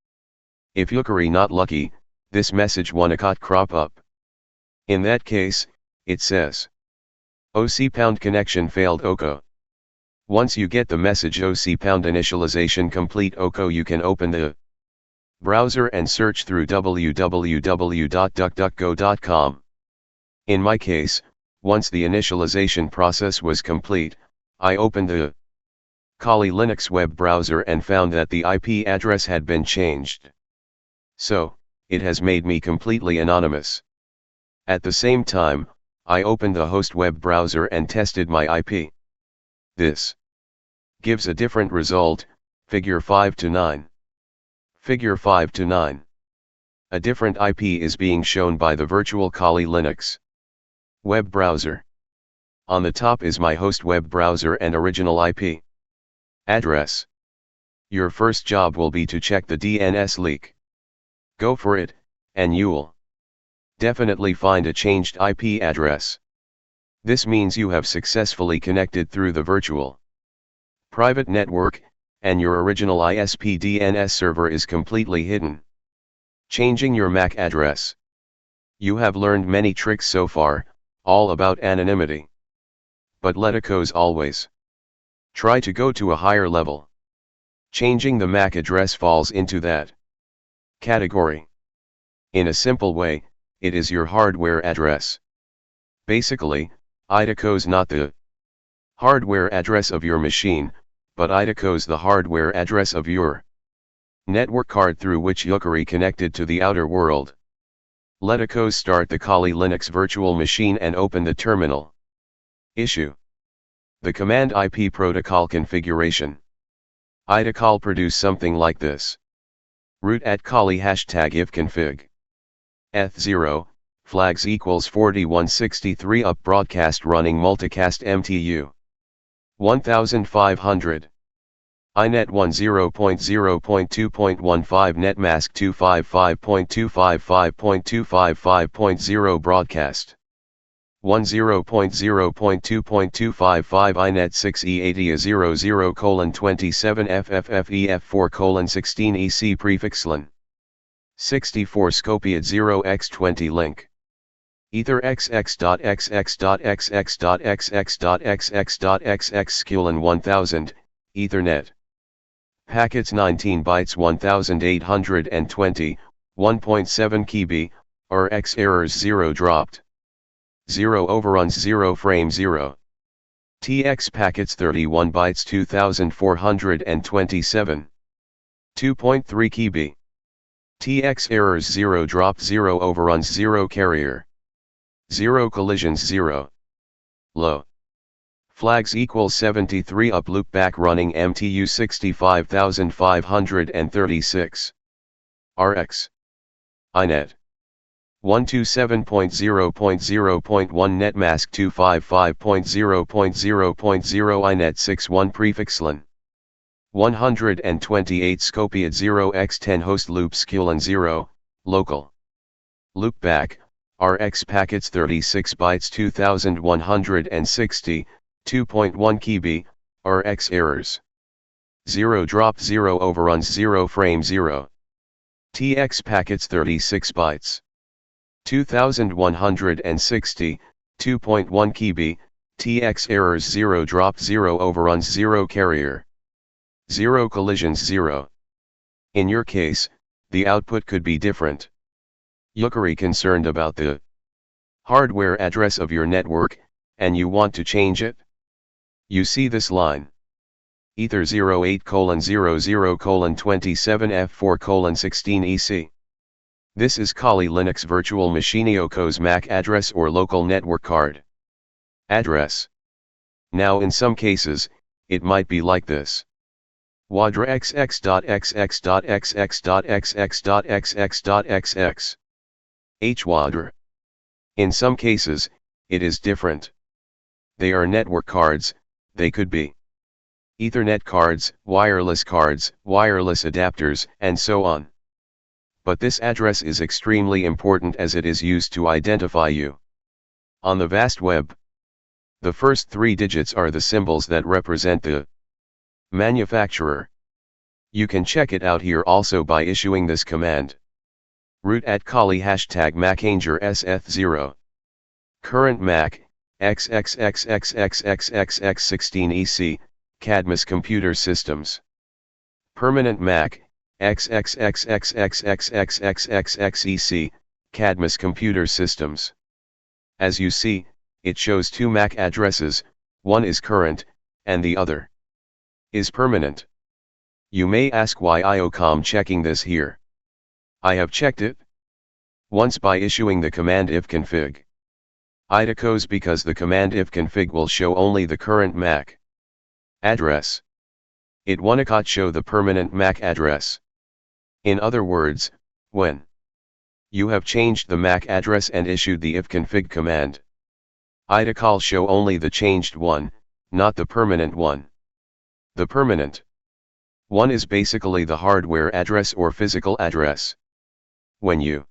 If you're not lucky, this message won't crop up. In that case, it says OC pound connection failed OCO. Once you get the message OC pound initialization complete OCO, you can open the browser and search through www.duckduckgo.com. In my case, once the initialization process was complete, I opened the Kali Linux web browser and found that the IP address had been changed. So, it has made me completely anonymous. At the same time, I opened the host web browser and tested my IP. This gives a different result, figure 5 to 9. Figure 5 to 9. A different IP is being shown by the virtual Kali Linux web browser. On the top is my host web browser and original IP address. Your first job will be to check the DNS leak. Go for it, and you'll definitely find a changed IP address. This means you have successfully connected through the virtual private network, and your original ISP DNS server is completely hidden. Changing your MAC address. You have learned many tricks so far, all about anonymity. But let's always try to go to a higher level. Changing the MAC address falls into that category. In a simple way, it is your hardware address. Basically, itcall's not the hardware address of your machine, but itcall's the hardware address of your network card through which you're connected to the outer world. Let's start the Kali Linux virtual machine and open the terminal. Issue. The command IP protocol configuration. Itcall produce something like this. Root at Kali #ifconfig. eth0, flags equals 4163 up broadcast running multicast MTU. 1500. inet 10.0.2.15 netmask 255.255.255.0 broadcast 10.0.2.255 inet 6E8000:27 FFFEF4:16 EC prefixlen 64 Scopiad 0x20 link Ether xx.xx.xx.xx.xx.xx sculin 1000 Ethernet packets 19 bytes 1820 1.7 KB RX errors 0 dropped 0 overruns 0 frame 0 TX packets 31 bytes 2427 2.3 KB TX errors 0 dropped 0 overruns 0 carrier 0 collisions 0 low flags equals 73 up loopback running MTU 65536 RX inet 127.0.0.1 netmask 255.0.0.0 inet 61 prefixlen 128 Scopiad 0x10 host loop sculin 0 local loopback RX packets 36 bytes 2160 2.1 KB RX errors 0 drop 0 overruns 0 frame 0 TX packets 36 bytes 2160 2.1 KB TX errors 0 drop 0 overruns 0 carrier 0 collisions 0. In your case, the output could be different. You're concerned about the hardware address of your network, and you want to change it? You see this line. Ether 08:00:27F4:16 EC. This is Kali Linux Virtual Machine OCO's MAC address or local network card address. Now in some cases, it might be like this. wadra xx.xx.xx.xx.xx.xx. hwadra. In some cases, it is different. They are network cards, they could be Ethernet cards, wireless adapters, and so on. But this address is extremely important as it is used to identify you on the vast web. The first 3 digits are the symbols that represent the manufacturer. You can check it out here also by issuing this command. root @kali #macanger sth0. Current MAC, xxxxxxxxx16 EC, Cadmus Computer Systems. Permanent MAC, xxxxxxxxxxxxxxec, Cadmus Computer Systems. As you see, it shows 2 MAC addresses, one is current, and the other is permanent. You may ask why IOCOM checking this here. I have checked it once by issuing the command ifconfig. Idacos because the command ifconfig will show only the current MAC address. It won't show the permanent MAC address. In other words, when you have changed the MAC address and issued the ifconfig command, Idacol show only the changed one, not the permanent one. The permanent one is basically the hardware address or physical address. When you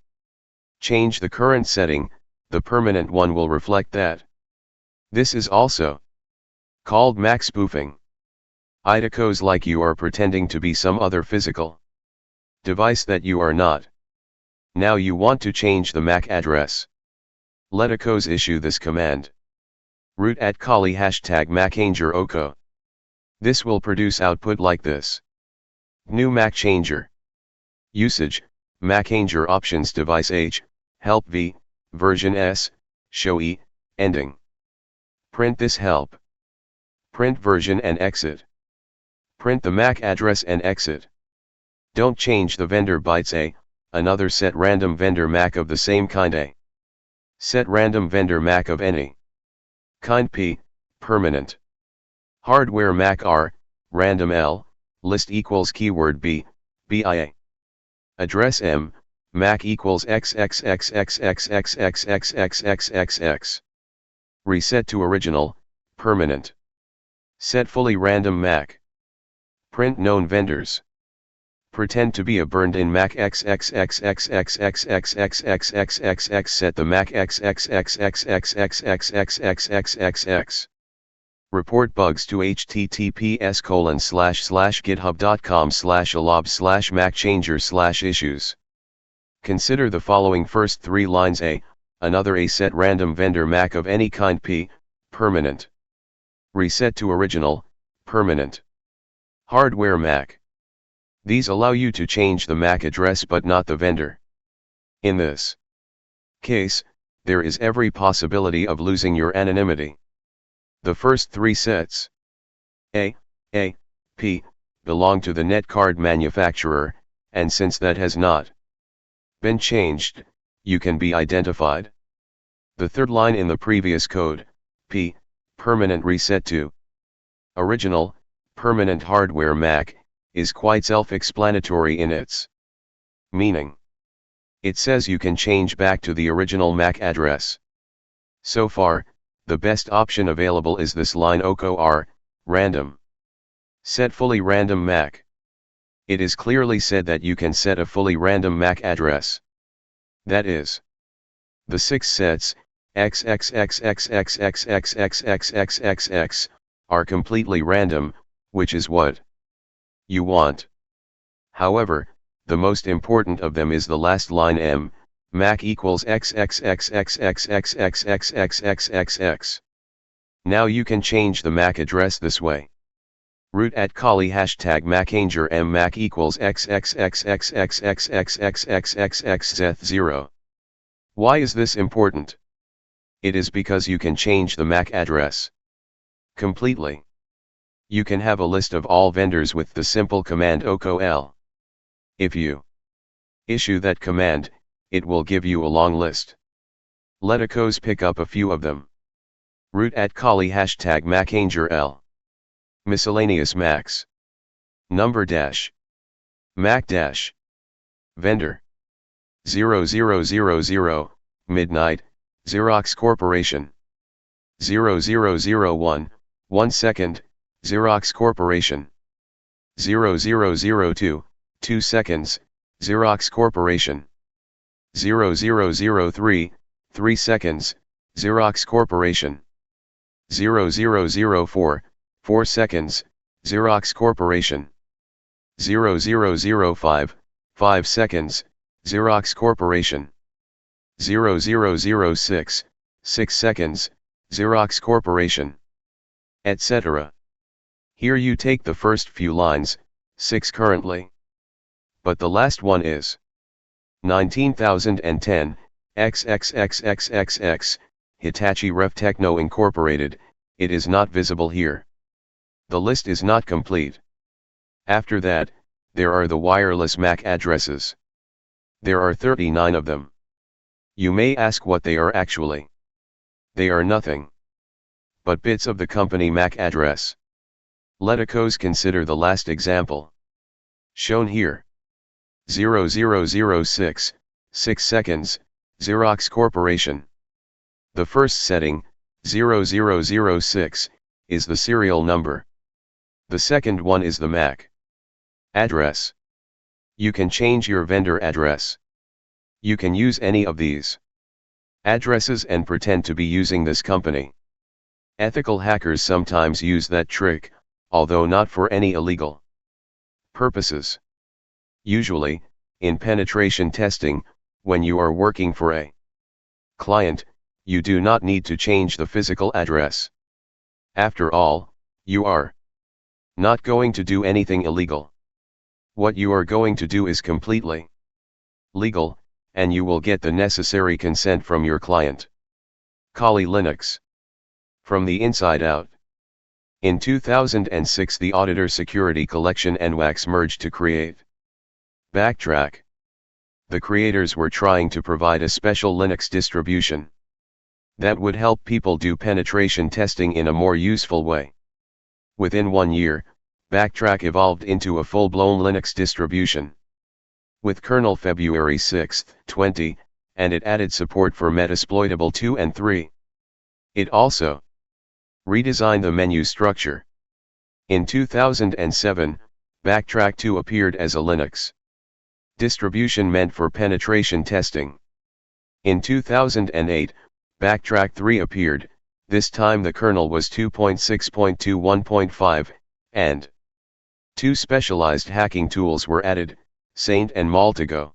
change the current setting, the permanent one will reflect that. This is also called MAC spoofing. Idacos like you are pretending to be some other physical device that you are not. Now you want to change the MAC address. Let Idacos issue this command. root @kali #macanger oco. This will produce output like this. GNU MAC changer. Usage, Macanger options device H, help V, version S, show E, ending. Print this help. Print version and exit. Print the MAC address and exit. Don't change the vendor bytes A, another set random vendor MAC of the same kind A. Set random vendor MAC of any kind P, permanent. Hardware MAC R, random L, list equals keyword B, BIA. Address M, MAC equals xxxxxxxxxxxxxxx. Reset to original, permanent. Set fully random MAC. Print known vendors. Pretend to be a burned-in MAC xxxxxxxxxxxxxxxxx. Set the MAC xxxxxxxxxxxxxxxx. Report bugs to https://github.com/alab/macchanger/issues. Consider the following first 3 lines A, another A set random vendor MAC of any kind P, permanent. Reset to original, permanent. Hardware MAC. These allow you to change the MAC address but not the vendor. In this case, there is every possibility of losing your anonymity. The first 3 sets A, P, belong to the net card manufacturer, and since that has not been changed, you can be identified. The third line in the previous code, P, permanent reset to original, permanent hardware MAC, is quite self-explanatory in its meaning. It says you can change back to the original MAC address. So far, the best option available is this line OCO R, random. Set fully random MAC. It is clearly said that you can set a fully random MAC address. That is, the 6 sets, xxxxxxxxxxxxx, are completely random, which is what you want. However, the most important of them is the last line M, MAC equals xxxxxxxxxxxxxxxx. Now you can change the MAC address this way. root @kali #macanger M MAC equals xxxxxxxxxxxxxxx0. Why is this important? It is because you can change the MAC address completely. You can have a list of all vendors with the simple command ocl. If you issue that command, it will give you a long list. Let us pick up a few of them. Root at Kali hashtag Macanger L. Miscellaneous Macs. Number dash. Mac dash. Vendor. 0000, Midnight, Xerox Corporation. 0001, 1 second, Xerox Corporation. 0002, 2 seconds, Xerox Corporation. 0003, 3 seconds, Xerox Corporation. 0004, 4 seconds, Xerox Corporation. 0005, 5 seconds, Xerox Corporation. 0006, 6 seconds, Xerox Corporation. Etc. Here you take the first few lines, 6 currently. But the last one is 19010, XXXXXX, Hitachi Rev Techno Incorporated, it is not visible here. The list is not complete. After that, there are the wireless MAC addresses. There are 39 of them. You may ask what they are actually. They are nothing but bits of the company MAC address. Let us consider the last example. Shown here. 0006, 6 seconds, Xerox Corporation. The first setting, 0006, is the serial number. The second one is the MAC address. You can change your vendor address. You can use any of these addresses and pretend to be using this company. Ethical hackers sometimes use that trick, although not for any illegal purposes. Usually, in penetration testing, when you are working for a client, you do not need to change the physical address. After all, you are not going to do anything illegal. What you are going to do is completely legal, and you will get the necessary consent from your client. Kali Linux. From the inside out. In 2006, the Auditor Security Collection and WAX merged to create Backtrack. The creators were trying to provide a special Linux distribution that would help people do penetration testing in a more useful way. Within 1 year, Backtrack evolved into a full-blown Linux distribution. With kernel February 6, 20, and it added support for Metasploitable 2 and 3. It also redesigned the menu structure. In 2007, Backtrack 2 appeared as a Linux distribution meant for penetration testing. In 2008, Backtrack 3 appeared, this time the kernel was 2.6.21.5, and 2 specialized hacking tools were added, Saint and Maltago.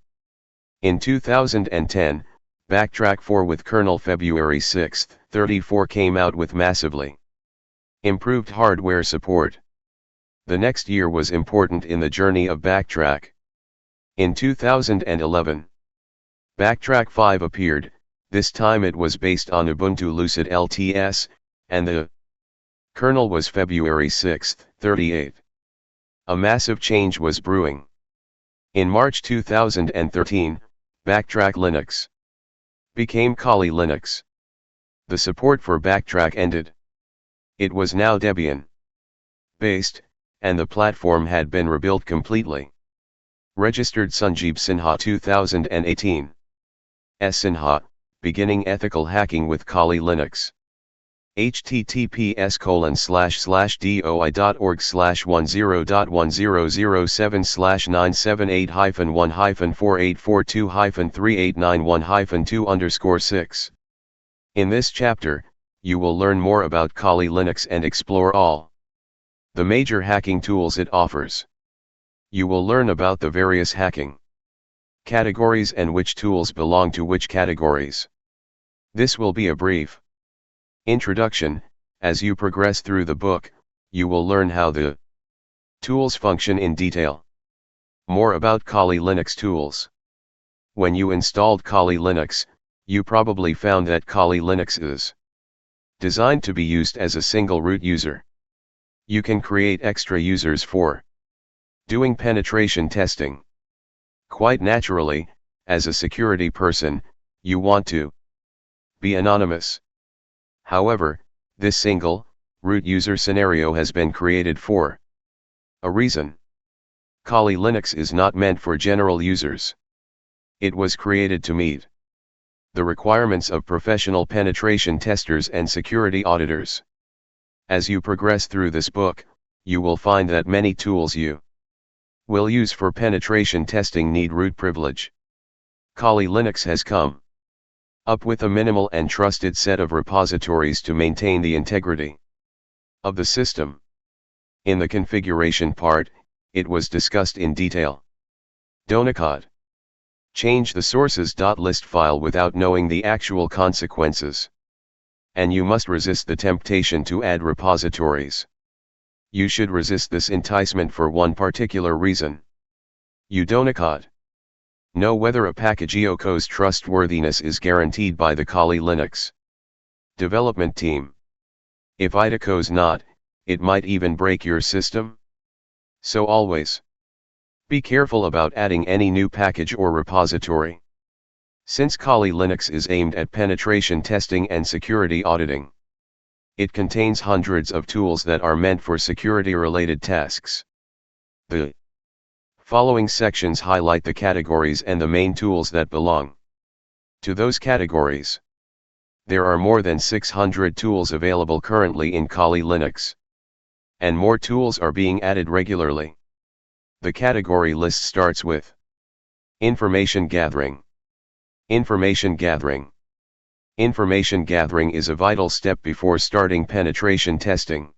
In 2010, Backtrack 4 with kernel February 6, 34 came out with massively improved hardware support. The next year was important in the journey of Backtrack. In 2011, Backtrack 5 appeared, this time it was based on Ubuntu Lucid LTS, and the kernel was February 6, 38. A massive change was brewing. In March 2013, Backtrack Linux became Kali Linux. The support for Backtrack ended. It was now Debian based, and the platform had been rebuilt completely. Registered Sanjeev Sinha 2018. Sinha, beginning ethical hacking with Kali Linux. https://doi.org/1007/978-142-38912-6. In this chapter, you will learn more about Kali Linux and explore all the major hacking tools it offers. You will learn about the various hacking categories and which tools belong to which categories. This will be a brief introduction. As you progress through the book, you will learn how the tools function in detail. More about Kali Linux tools. When you installed Kali Linux, you probably found that Kali Linux is designed to be used as a single root user. You can create extra users for doing penetration testing. Quite naturally, as a security person, you want to be anonymous. However, this single, root user scenario has been created for a reason. Kali Linux is not meant for general users. It was created to meet the requirements of professional penetration testers and security auditors. As you progress through this book, you will find that many tools you will use for penetration testing need root privilege. Kali Linux has come up with a minimal and trusted set of repositories to maintain the integrity of the system. In the configuration part, it was discussed in detail. Donicode. Change the sources.list file without knowing the actual consequences. And you must resist the temptation to add repositories. You should resist this enticement for one particular reason. You Donicode. Know whether a package EOCO's trustworthiness is guaranteed by the Kali Linux development team. If IDOCO's not, it might even break your system. So always be careful about adding any new package or repository. Since Kali Linux is aimed at penetration testing and security auditing, it contains hundreds of tools that are meant for security-related tasks. The following sections highlight the categories and the main tools that belong to those categories. There are more than 600 tools available currently in Kali Linux, and more tools are being added regularly. The category list starts with information gathering. Information gathering. Information gathering is a vital step before starting penetration testing.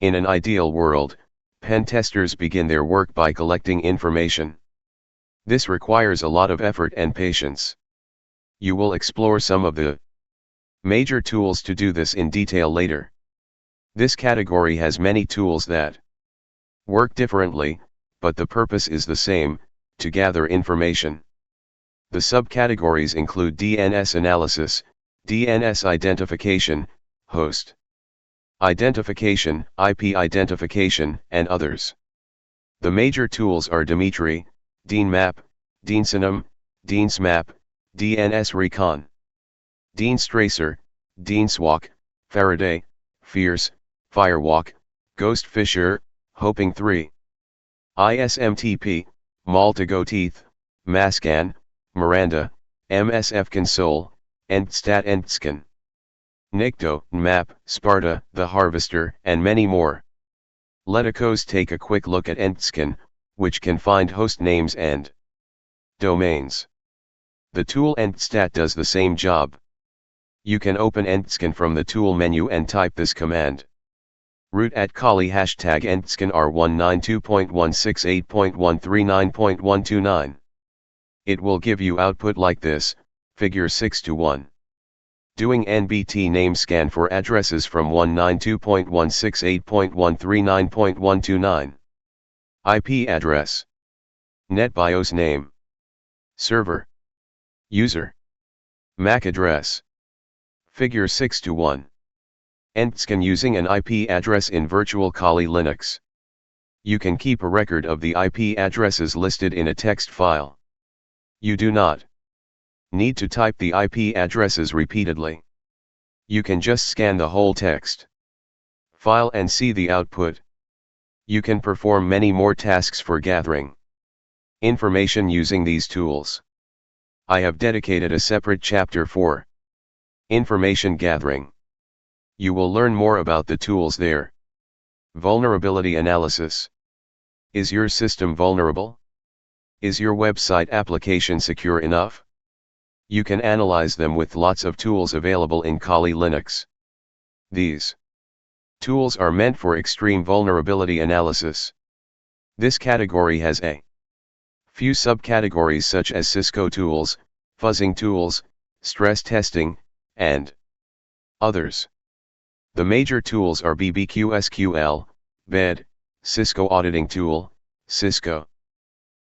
In an ideal world, pen testers begin their work by collecting information. This requires a lot of effort and patience. You will explore some of the major tools to do this in detail later. This category has many tools that work differently, but the purpose is the same, to gather information. The subcategories include DNS analysis, DNS identification, host identification, IP identification, and others. The major tools are Dimitri, DNMap, DNSynum, DNSMap, DNS Recon, DNStracer, DNSWalk, Faraday, Fierce, Firewalk, Ghostfisher, Hoping3, ISMTP, Malta-Goteeth, Mascan, Miranda, MSF Console, Endstat Endscan, Nikto, Nmap, Sparta, The Harvester, and many more. Let us take a quick look at Endscan, which can find host names and domains. The tool Endstat does the same job. You can open Endscan from the tool menu and type this command. Root at Kali hashtag Endscan R192.168.139.129. It will give you output like this, figure 6:1. Doing NBT name scan for addresses from 192.168.139.129. IP address. NetBIOS name. Server. User. MAC address. Figure 6:1. Endscan using an IP address in virtual Kali Linux. You can keep a record of the IP addresses listed in a text file. You do not need to type the IP addresses repeatedly. You can just scan the whole text file and see the output. You can perform many more tasks for gathering information using these tools. I have dedicated a separate chapter for information gathering. You will learn more about the tools there. Vulnerability analysis. Is your system vulnerable? Is your website application secure enough? You can analyze them with lots of tools available in Kali Linux. These tools are meant for extreme vulnerability analysis. This category has a few subcategories such as Cisco tools, fuzzing tools, stress testing, and others. The major tools are BBQSQL, BED, Cisco Auditing Tool, Cisco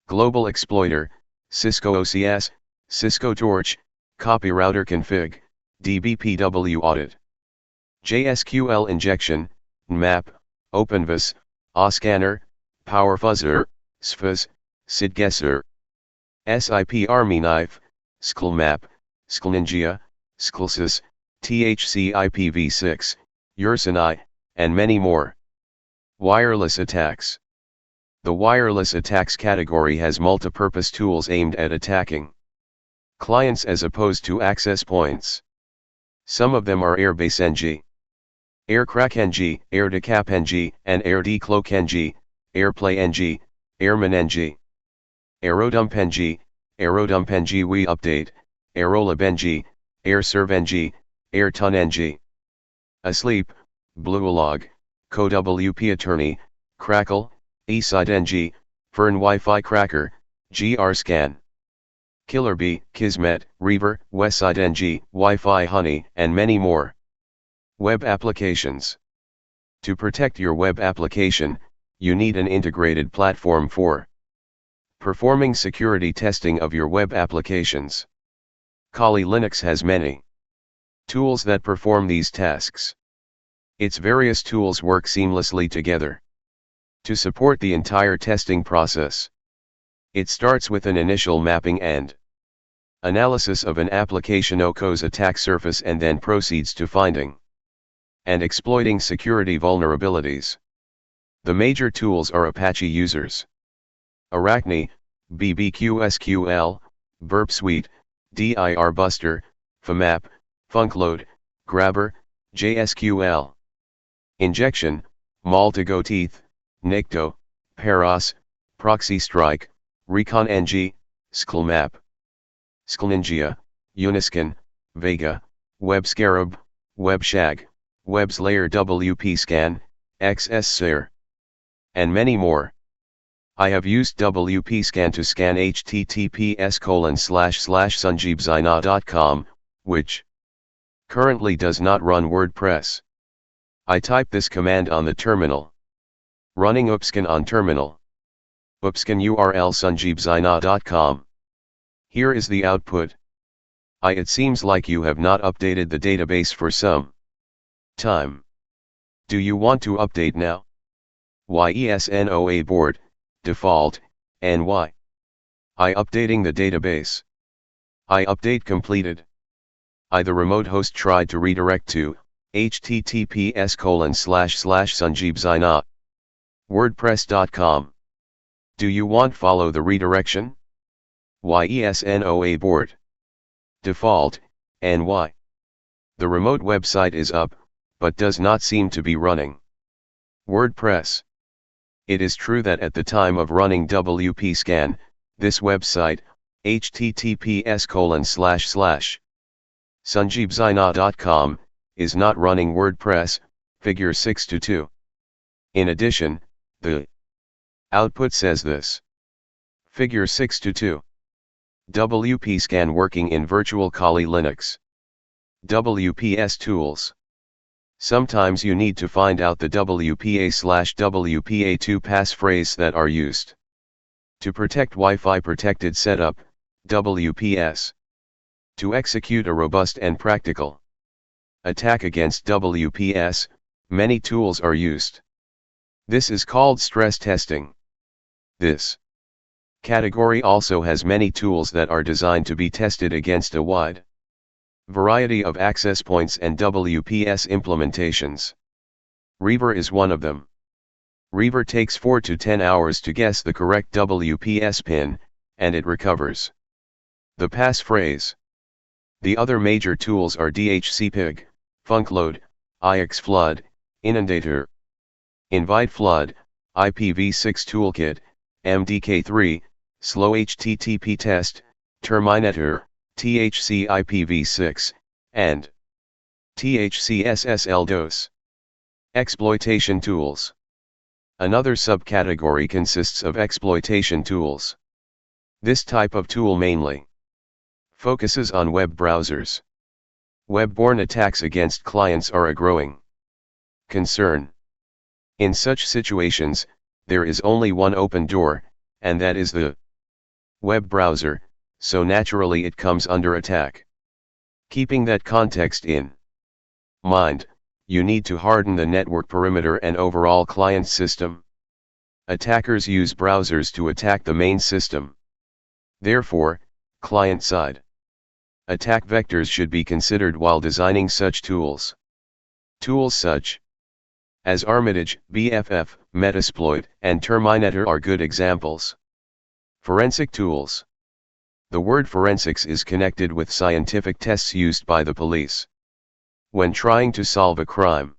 Global Exploiter, Cisco OCS, Cisco Torch, Copy Router Config, DBPW Audit, JSQL Injection, Nmap, OpenVis, OScanner, PowerFuzzer, SFuz, SidGuesser, SIP Army Knife, SKLMap, SKLNinja, SKLSys, THC IPv6, Ursini, and many more. Wireless attacks. The wireless attacks category has multipurpose tools aimed at attacking clients as opposed to access points. Some of them are AirBaseNG, AirCrackNG, AirDecapNG, and AirDecloakNG, AirPlayNG, AirmanNG, AeroDumpNG, AeroDumpNG We Update, AeroLabNG, AirServeNG, AirTunNG. Asleep, Bluelog, CoWP Attorney, Crackle, eSideNG, Fern Wi-Fi Cracker, GRScan. KillerBee, Kismet, Reaver, WestsideNG, Wi-Fi Honey, and many more. Web applications. To protect your web application, you need an integrated platform for performing security testing of your web applications. Kali Linux has many tools that perform these tasks. Its various tools work seamlessly together to support the entire testing process. It starts with an initial mapping and analysis of an application OCO's attack surface and then proceeds to finding and exploiting security vulnerabilities. The major tools are Apache users, Arachne, BBQSQL, Burp Suite, DIR Buster, FMAP, Funcload, Grabber, JSQL. Injection, Maltagoteeth, Nikto, Paros, Proxy Strike, ReconNG, SKLMap, SKLNinja, Uniscan, Vega, WebScarab, WebShag, WebSlayer WPScan, XSSR, and many more. I have used WPScan to scan https://sanjeebzaina.com, which currently does not run WordPress. I type this command on the terminal. Running upscan on terminal. Upscan URL sanjeebzaina.com. Here is the output. It seems like you have not updated the database for some time. Do you want to update now? YESNOA board, default, NY. Updating the database. Update completed. The remote host tried to redirect to https://sanjeebzaina. WordPress.com. Do you want follow the redirection? YESNOA board. Default, NY. The remote website is up, but does not seem to be running. WordPress. It is true that at the time of running WPScan, this website, https://sanjeebzaina.com, is not running WordPress, figure 6-2. In addition, the output says this. Figure 6-2. WPScan working in virtual Kali Linux. WPS tools. Sometimes you need to find out the WPA/WPA2 passphrase that are used to protect Wi-Fi protected setup, WPS. To execute a robust and practical attack against WPS, many tools are used. This is called stress testing. This category also has many tools that are designed to be tested against a wide variety of access points and WPS implementations. Reaver is one of them. Reaver takes 4 to 10 hours to guess the correct WPS pin, and it recovers the passphrase. The other major tools are DHCPig, Funcload, IXFlood, Inundator, InviteFlood, IPv6 Toolkit, MDK3, Slow HTTP Test, Terminator, THC IPv6, and THCSSL DOS. Exploitation tools. Another subcategory consists of exploitation tools. This type of tool mainly focuses on web browsers. Web-borne attacks against clients are a growing concern. In such situations, there is only one open door, and that is the web browser, so naturally it comes under attack. Keeping that context in mind, you need to harden the network perimeter and overall client system. Attackers use browsers to attack the main system. Therefore, client-side attack vectors should be considered while designing such tools. Tools such as Armitage, BFF, Metasploit, and Terminator are good examples. Forensic tools. The word forensics is connected with scientific tests used by the police when trying to solve a crime.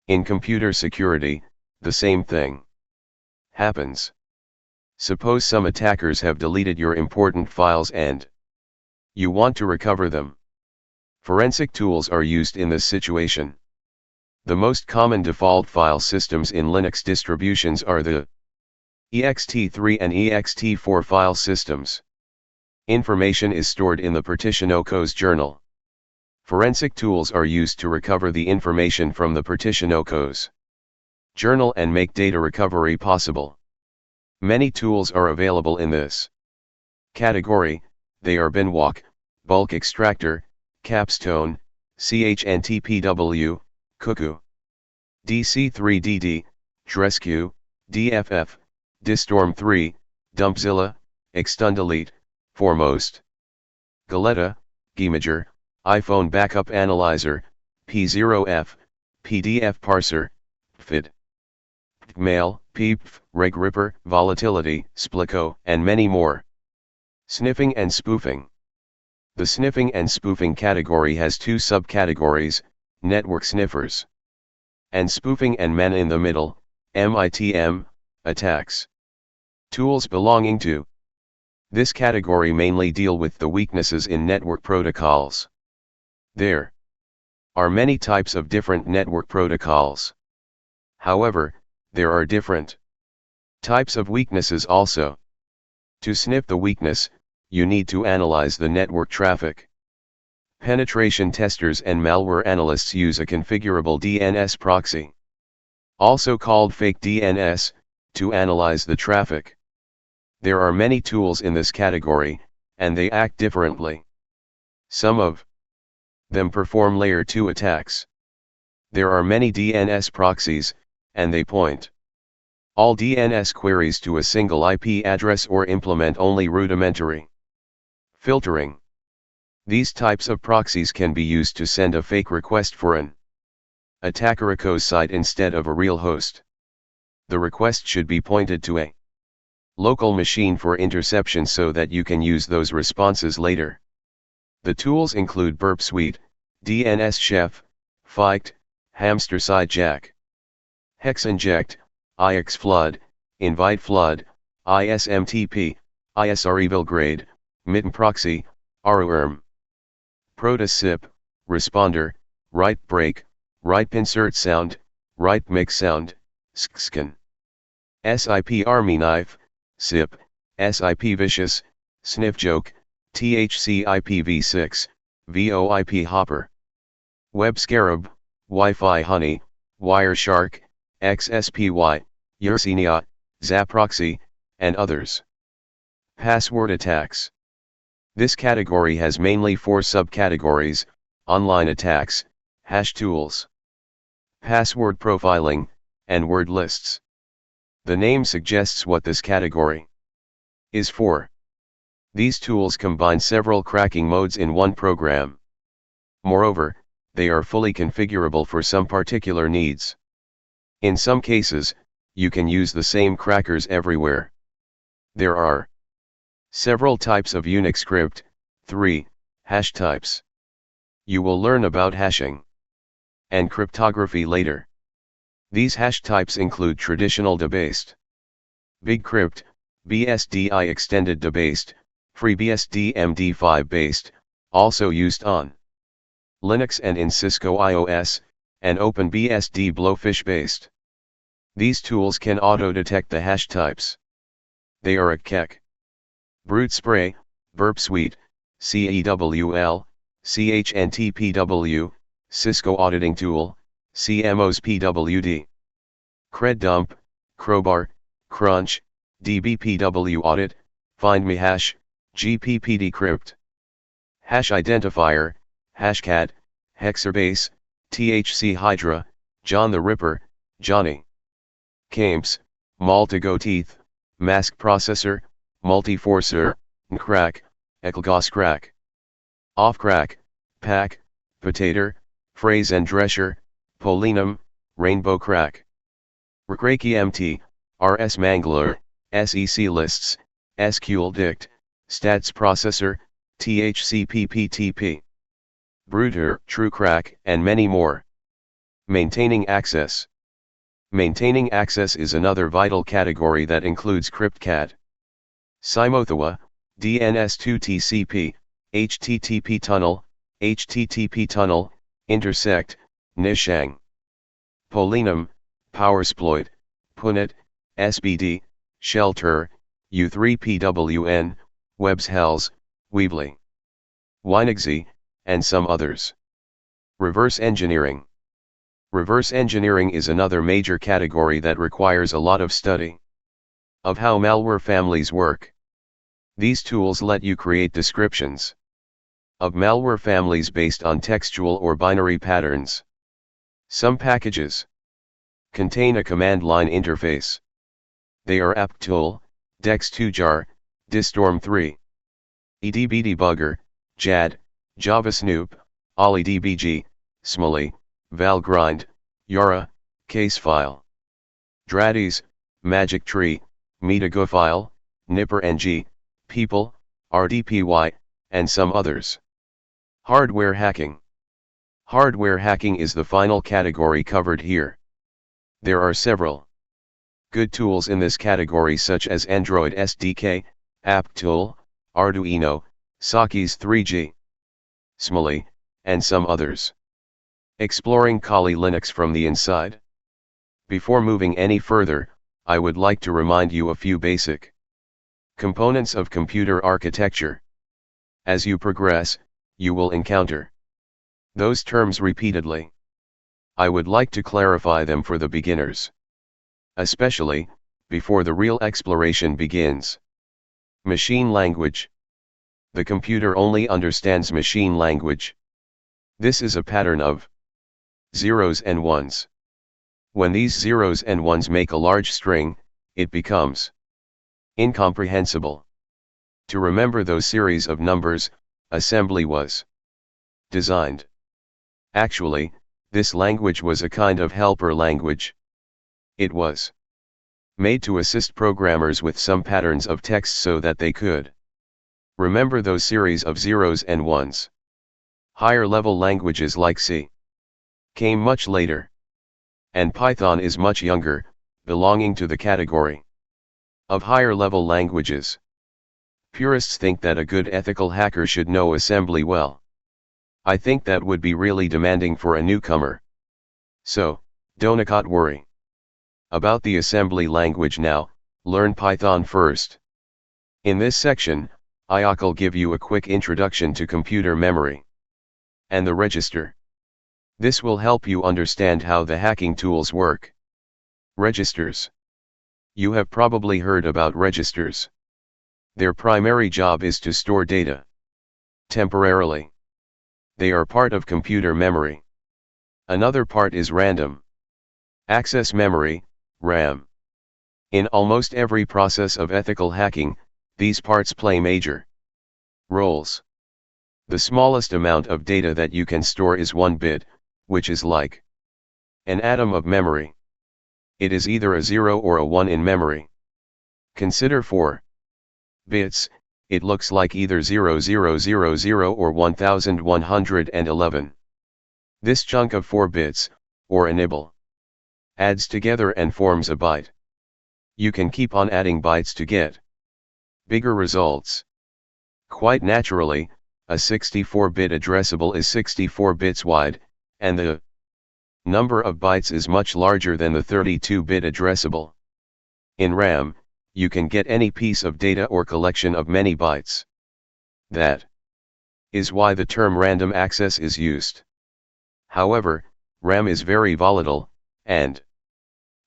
In computer security, the same thing happens. Suppose some attackers have deleted your important files and you want to recover them. Forensic tools are used in this situation. The most common default file systems in Linux distributions are the ext3 and ext4 file systems. Information is stored in the partition-ocos journal. Forensic tools are used to recover the information from the partition-ocos journal and make data recovery possible. Many tools are available in this category. They are binwalk, bulk extractor, capstone, CHNTPW, cuckoo, DC3DD, Dresque, DFF, Distorm3, Dumpzilla, Extundelete, Foremost, Galetta, Gimager, iPhone Backup Analyzer, P0F, PDF Parser, FID, Mail, PEEP, RegRipper, Volatility, Splico, and many more. Sniffing and spoofing. The sniffing and spoofing category has two subcategories: network sniffers and spoofing and man in the middle, MITM, attacks. Tools belonging to this category mainly deal with the weaknesses in network protocols. There are many types of different network protocols. However, there are different types of weaknesses also. To sniff the weakness, you need to analyze the network traffic. Penetration testers and malware analysts use a configurable DNS proxy, also called fake DNS, to analyze the traffic. There are many tools in this category, and they act differently. Some of them perform layer 2 attacks. There are many DNS proxies, and they point all DNS queries to a single IP address or implement only rudimentary filtering. These types of proxies can be used to send a fake request for an attacker's site instead of a real host. The request should be pointed to a local machine for interception so that you can use those responses later. The tools include Burp Suite, DNS Chef, Fiked, Hamster Sidejack, Hex Inject, IX Flood, Invite Flood, ISMTP, ISR Evilgrade, Mitten Proxy, RORM, ProtoSIP, Responder, Right Break, Right Insert Sound, Right Mix Sound, SCScan, SIP Army Knife, SIP, SIP Vicious, Sniff Joke, THC IPv6, VoIP Hopper, Web Scarab, Wi-Fi Honey, Wireshark, XSPY, Yersinia, Zaproxy, and others. Password attacks. This category has mainly 4 subcategories: online attacks, hash tools, password profiling, and word lists. The name suggests what this category is for. These tools combine several cracking modes in one program. Moreover, they are fully configurable for some particular needs. In some cases, you can use the same crackers everywhere. There are several types of Unix script. 3. Hash types. You will learn about hashing and cryptography later. These hash types include traditional debased, BigCrypt, BSDI extended debased, FreeBSD MD5 based, also used on Linux and in Cisco iOS, and OpenBSD Blowfish based. These tools can auto-detect the hash types. They are Keck, Brute Spray, Burp Suite, CEWL, CHNTPW, Cisco Auditing Tool, CMOS PWD, CredDump, Crowbar, Crunch, DBPW Audit, FindMeHash, GPPDecrypt, Hash Identifier, Hashcat, Hexabase, THC Hydra, John the Ripper, Johnny. Camps, Maltago Teeth, Mask Processor, Multiforcer, Crack, Ekelgos Crack. Off Crack, Pack, Potator, Phrase and Drescher, Polinum, Rainbow Crack. Recraki MT, RS Mangler, SEC Lists, SQL Dict, Stats Processor, THC PPTP. Bruder, True Crack, and many more. Maintaining access. Maintaining access is another vital category that includes CryptCat. Simothawa, DNS2 TCP, HTTP tunnel, intersect, Nishang. Polinum, Powersploit, Punet, SBD, Shelter, U3PWN, Webs Hells, Weebly, Weinigzy, and some others. Reverse engineering. Reverse engineering is another major category that requires a lot of study of how malware families work. These tools let you create descriptions of malware families based on textual or binary patterns. Some packages contain a command line interface. They are apt-tool, dex2jar, distorm3, edbdebugger, jad, javasnoop, olidbg, smally, valgrind, yara, casefile, dradis, magic tree, metagofile, nipperng, people, rdpy, and some others. Hardware hacking. Hardware hacking is the final category covered here. There are several good tools in this category such as Android SDK, apt-tool, Arduino, Sakis 3G, Smally, and some others. Exploring Kali Linux from the inside. Before moving any further, I would like to remind you a few basic components of computer architecture. As you progress, you will encounter those terms repeatedly. I would like to clarify them for the beginners, especially before the real exploration begins. Machine language. The computer only understands machine language. This is a pattern of zeros and ones. When these zeros and ones make a large string, it becomes incomprehensible. To remember those series of numbers, assembly was designed. Actually, this language was a kind of helper language. It was made to assist programmers with some patterns of text so that they could remember those series of zeros and ones. Higher level languages like C came much later. And Python is much younger, belonging to the category of higher level languages. Purists think that a good ethical hacker should know assembly well. I think that would be really demanding for a newcomer. So, don't worry about the assembly language now, learn Python first. In this section, I'll give you a quick introduction to computer memory and the register. This will help you understand how the hacking tools work. Registers. You have probably heard about registers. Their primary job is to store data temporarily. They are part of computer memory. Another part is random access memory, RAM. In almost every process of ethical hacking, these parts play major roles. The smallest amount of data that you can store is 1 bit, which is like an atom of memory. It is either a 0 or a 1 in memory. Consider 4 bits, it looks like either 0000 or 1111. This chunk of 4 bits, or a nibble, adds together and forms a byte. You can keep on adding bytes to get bigger results. Quite naturally, a 64-bit addressable is 64 bits wide, and the number of bytes is much larger than the 32-bit addressable. In RAM, you can get any piece of data or collection of many bytes. That is why the term random access is used. However, RAM is very volatile, and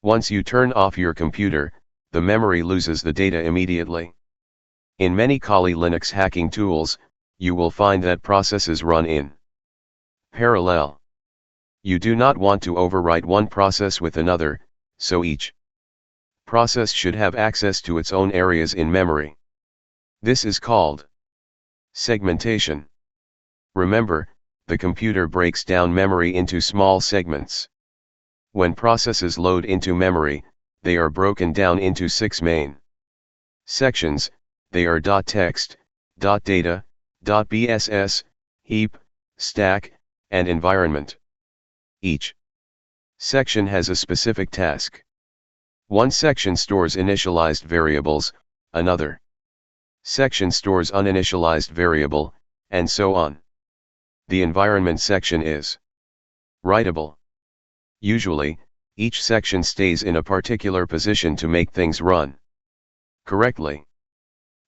once you turn off your computer, the memory loses the data immediately. In many Kali Linux hacking tools, you will find that processes run in parallel. You do not want to overwrite one process with another, so each process should have access to its own areas in memory. This is called segmentation. Remember, the computer breaks down memory into small segments. When processes load into memory, they are broken down into 6 main sections. They are .text, .data, .bss, heap, stack, and environment. Each section has a specific task. One section stores initialized variables, another section stores uninitialized variable, and so on. The environment section is writable. Usually, each section stays in a particular position to make things run correctly.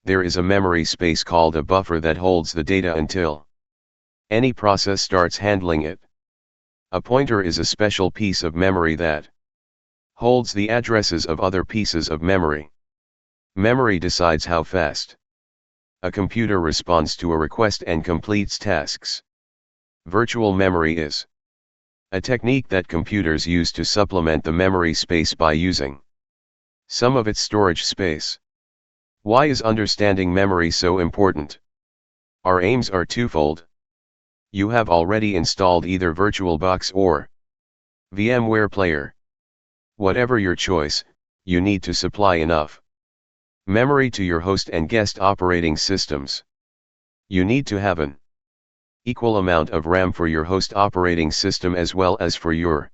There is a memory space called a buffer that holds the data until any process starts handling it. A pointer is a special piece of memory that holds the addresses of other pieces of memory. Memory decides how fast a computer responds to a request and completes tasks. Virtual memory is a technique that computers use to supplement the memory space by using some of its storage space. Why is understanding memory so important? Our aims are twofold. You have already installed either VirtualBox or VMware Player. Whatever your choice, you need to supply enough memory to your host and guest operating systems. You need to have an equal amount of RAM for your host operating system as well as for your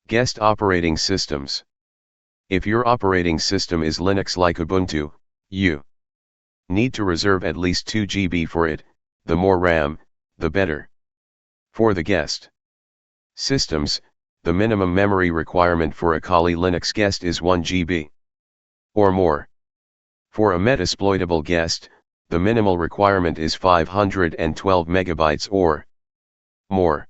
guest operating systems. If your operating system is Linux like Ubuntu, you need to reserve at least 2 GB for it. The more RAM, the better. For the guest systems, the minimum memory requirement for a Kali Linux guest is 1 GB or more. For a Metasploitable guest, the minimal requirement is 512 MB or more.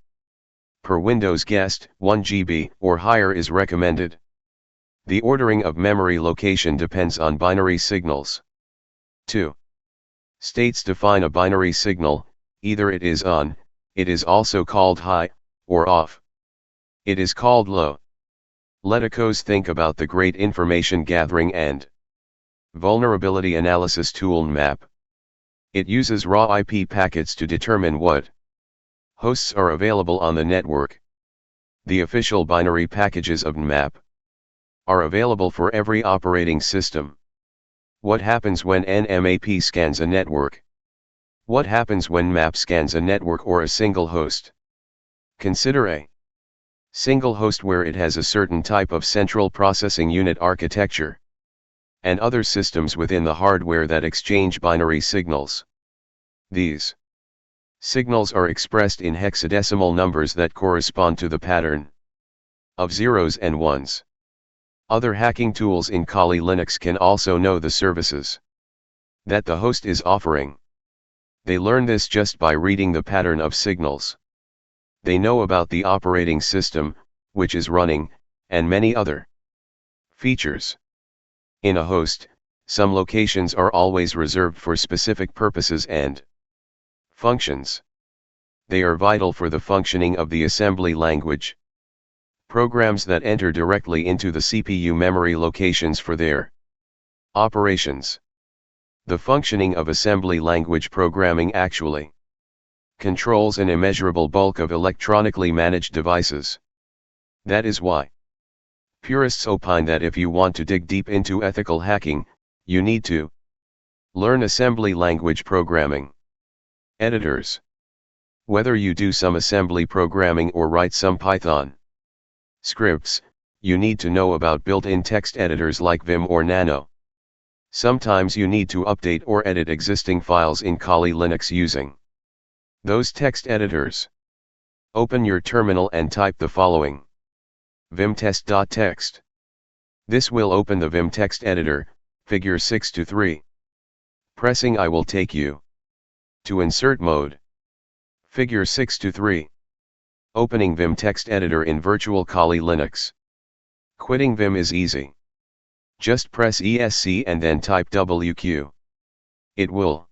Per Windows guest, 1 GB or higher is recommended. The ordering of memory location depends on binary signals. 2 states define a binary signal: either it is on, it is also called high, or off. It is called low. Let us think about the great information gathering and vulnerability analysis tool Nmap. It uses raw IP packets to determine what hosts are available on the network. The official binary packages of Nmap are available for every operating system. What happens when Nmap scans a network? What happens when Nmap scans a network or a single host? Consider a single host where it has a certain type of central processing unit architecture and other systems within the hardware that exchange binary signals. These signals are expressed in hexadecimal numbers that correspond to the pattern of zeros and ones. Other hacking tools in Kali Linux can also know the services that the host is offering. They learn this just by reading the pattern of signals. They know about the operating system, which is running, and many other features. In a host, some locations are always reserved for specific purposes and functions. They are vital for the functioning of the assembly language. Programs that enter directly into the CPU memory locations for their operations. The functioning of assembly language programming actually controls an immeasurable bulk of electronically managed devices. That is why purists opine that if you want to dig deep into ethical hacking, you need to learn assembly language programming. Editors. Whether you do some assembly programming or write some Python scripts, you need to know about built-in text editors like Vim or Nano. Sometimes you need to update or edit existing files in Kali Linux using those text editors. Open your terminal and type the following: vimtest.txt. This will open the Vim text editor, figure 6-3. Pressing I will take you to insert mode. Figure 6-3. Opening Vim text editor in virtual Kali Linux. Quitting Vim is easy. Just press ESC and then type WQ. It will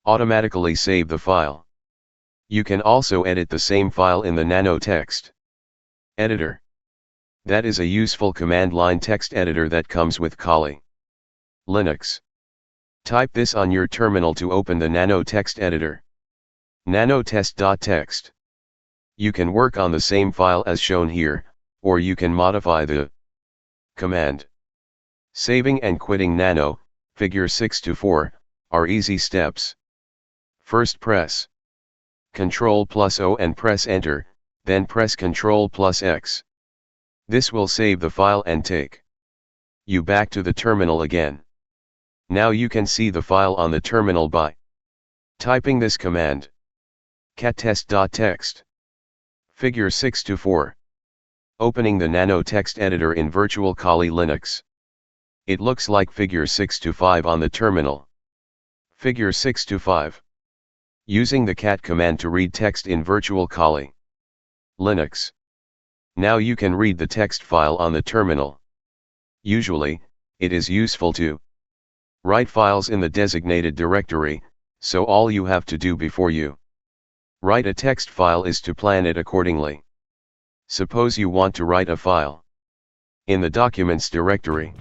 automatically save the file. You can also edit the same file in the Nano text. Editor. That is a useful command line text editor that comes with Kali Linux. Type this on your terminal to open the nano text editor. nanotest.txt. You can work on the same file as shown here, or you can modify the command. Saving and quitting nano, figure 6-4, are easy steps. First press Ctrl+O and press enter, then press Ctrl+X. This will save the file and take you back to the terminal again. Now you can see the file on the terminal by typing this command. cattest.txt. Figure 6-4. Opening the nano text editor in virtual Kali Linux. It looks like figure 6-5 on the terminal. Figure 6-5. Using the cat command to read text in virtual Kali Linux. Now you can read the text file on the terminal. Usually, it is useful to write files in the designated directory, so all you have to do before you write a text file is to plan it accordingly. Suppose you want to write a file in the Documents directory.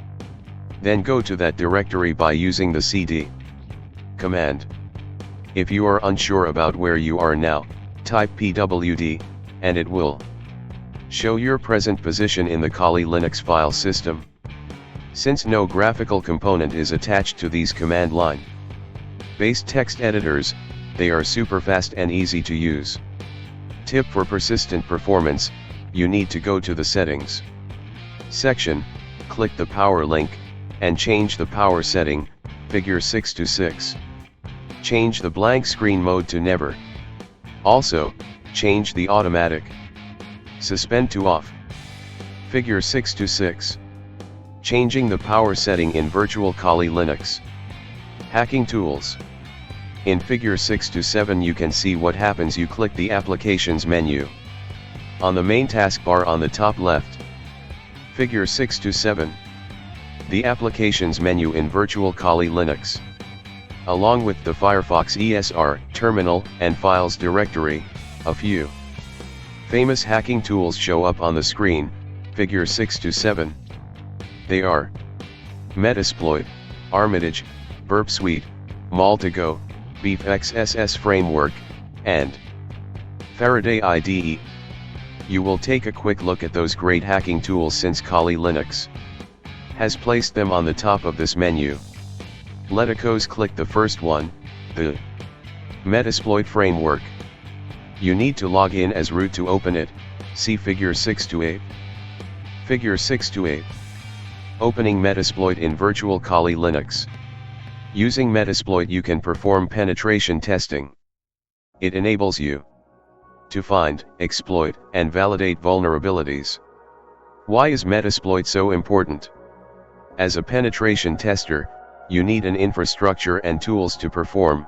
Then go to that directory by using the cd command. If you are unsure about where you are now, type pwd, and it will show your present position in the Kali Linux file system. Since no graphical component is attached to these command line based text editors, they are super fast and easy to use. Tip for persistent performance: you need to go to the settings section, click the power link, and change the power setting, figure 6-6. Change the blank screen mode to never. Also, change the automatic suspend to off. Figure 6-6. Changing the power setting in virtual Kali Linux. Hacking tools. In figure 6-7 you can see what happens. You click the applications menu on the main taskbar on the top left. Figure 6-7. The applications menu in virtual Kali Linux. Along with the Firefox ESR, terminal, and files directory, a few famous hacking tools show up on the screen, figure 6-7. They are Metasploit, Armitage, Burp Suite, Maltago, Beef XSS Framework, and Faraday IDE. You will take a quick look at those great hacking tools since Kali Linux has placed them on the top of this menu. Let's click the first one, the Metasploit Framework. You need to log in as root to open it, see figure 6-8. Figure 6-8. Opening Metasploit in virtual Kali Linux. Using Metasploit you can perform penetration testing. It enables you to find, exploit, and validate vulnerabilities. Why is Metasploit so important? As a penetration tester, you need an infrastructure and tools to perform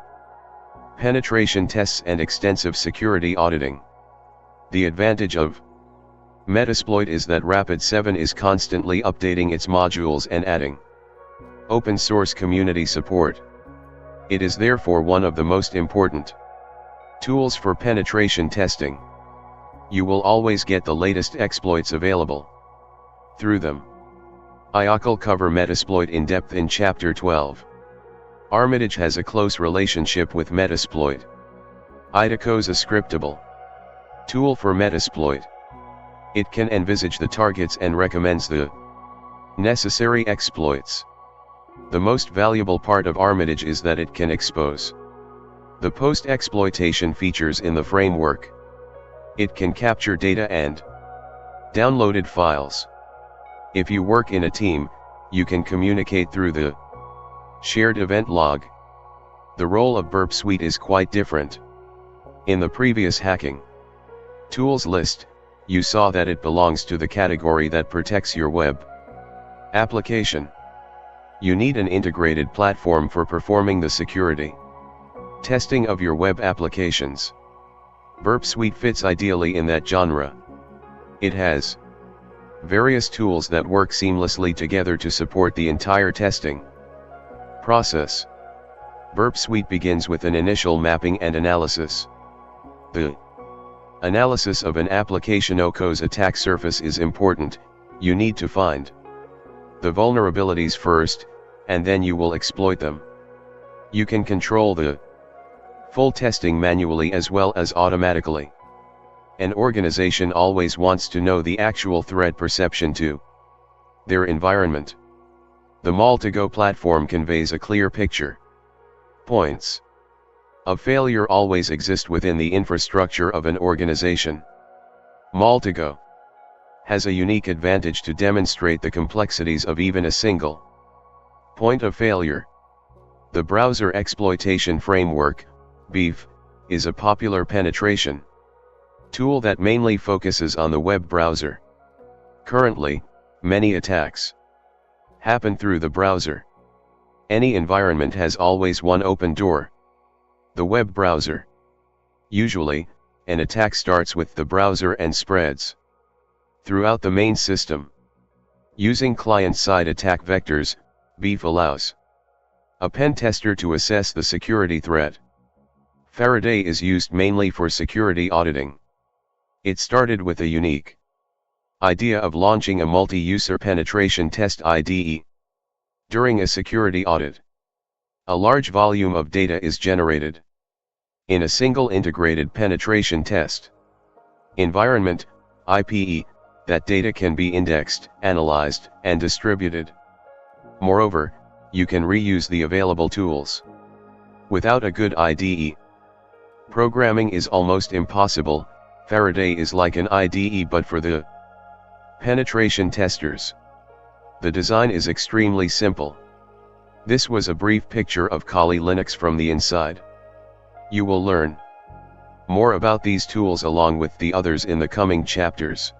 penetration tests and extensive security auditing. The advantage of Metasploit is that Rapid7 is constantly updating its modules and adding open source community support. It is therefore one of the most important tools for penetration testing. You will always get the latest exploits available through them. I'll cover Metasploit in depth in Chapter 12. Armitage has a close relationship with Metasploit. IDECO's a scriptable tool for Metasploit. It can envisage the targets and recommends the necessary exploits. The most valuable part of Armitage is that it can expose the post-exploitation features in the framework. It can capture data and downloaded files. If you work in a team, you can communicate through the shared event log. The role of Burp Suite is quite different. In the previous hacking tools list, you saw that it belongs to the category that protects your web application. You need an integrated platform for performing the security testing of your web applications. Burp Suite fits ideally in that genre. It has various tools that work seamlessly together to support the entire testing process. Burp Suite begins with an initial mapping and analysis. The Analysis of an application OCO's attack surface is important. You need to find the vulnerabilities first, and then you will exploit them. You can control the full testing manually as well as automatically. An organization always wants to know the actual threat perception to their environment. The Maltego platform conveys a clear picture. Points of failure always exist within the infrastructure of an organization. Maltego has a unique advantage to demonstrate the complexities of even a single point of failure. The Browser Exploitation Framework, BEF, is a popular penetration tool that mainly focuses on the web browser. Currently, many attacks happen through the browser. Any environment has always one open door: the web browser. Usually, an attack starts with the browser and spreads throughout the main system. Using client-side attack vectors, BEF allows a pen tester to assess the security threat. Faraday is used mainly for security auditing. It started with a unique idea of launching a multi-user penetration test IDE. During a security audit, a large volume of data is generated in a single integrated penetration test environment, IPE. That data can be indexed, analyzed, and distributed. Moreover, you can reuse the available tools. Without a good IDE, programming is almost impossible. Faraday is like an IDE but for the penetration testers. The design is extremely simple. This was a brief picture of Kali Linux from the inside. You will learn more about these tools along with the others in the coming chapters.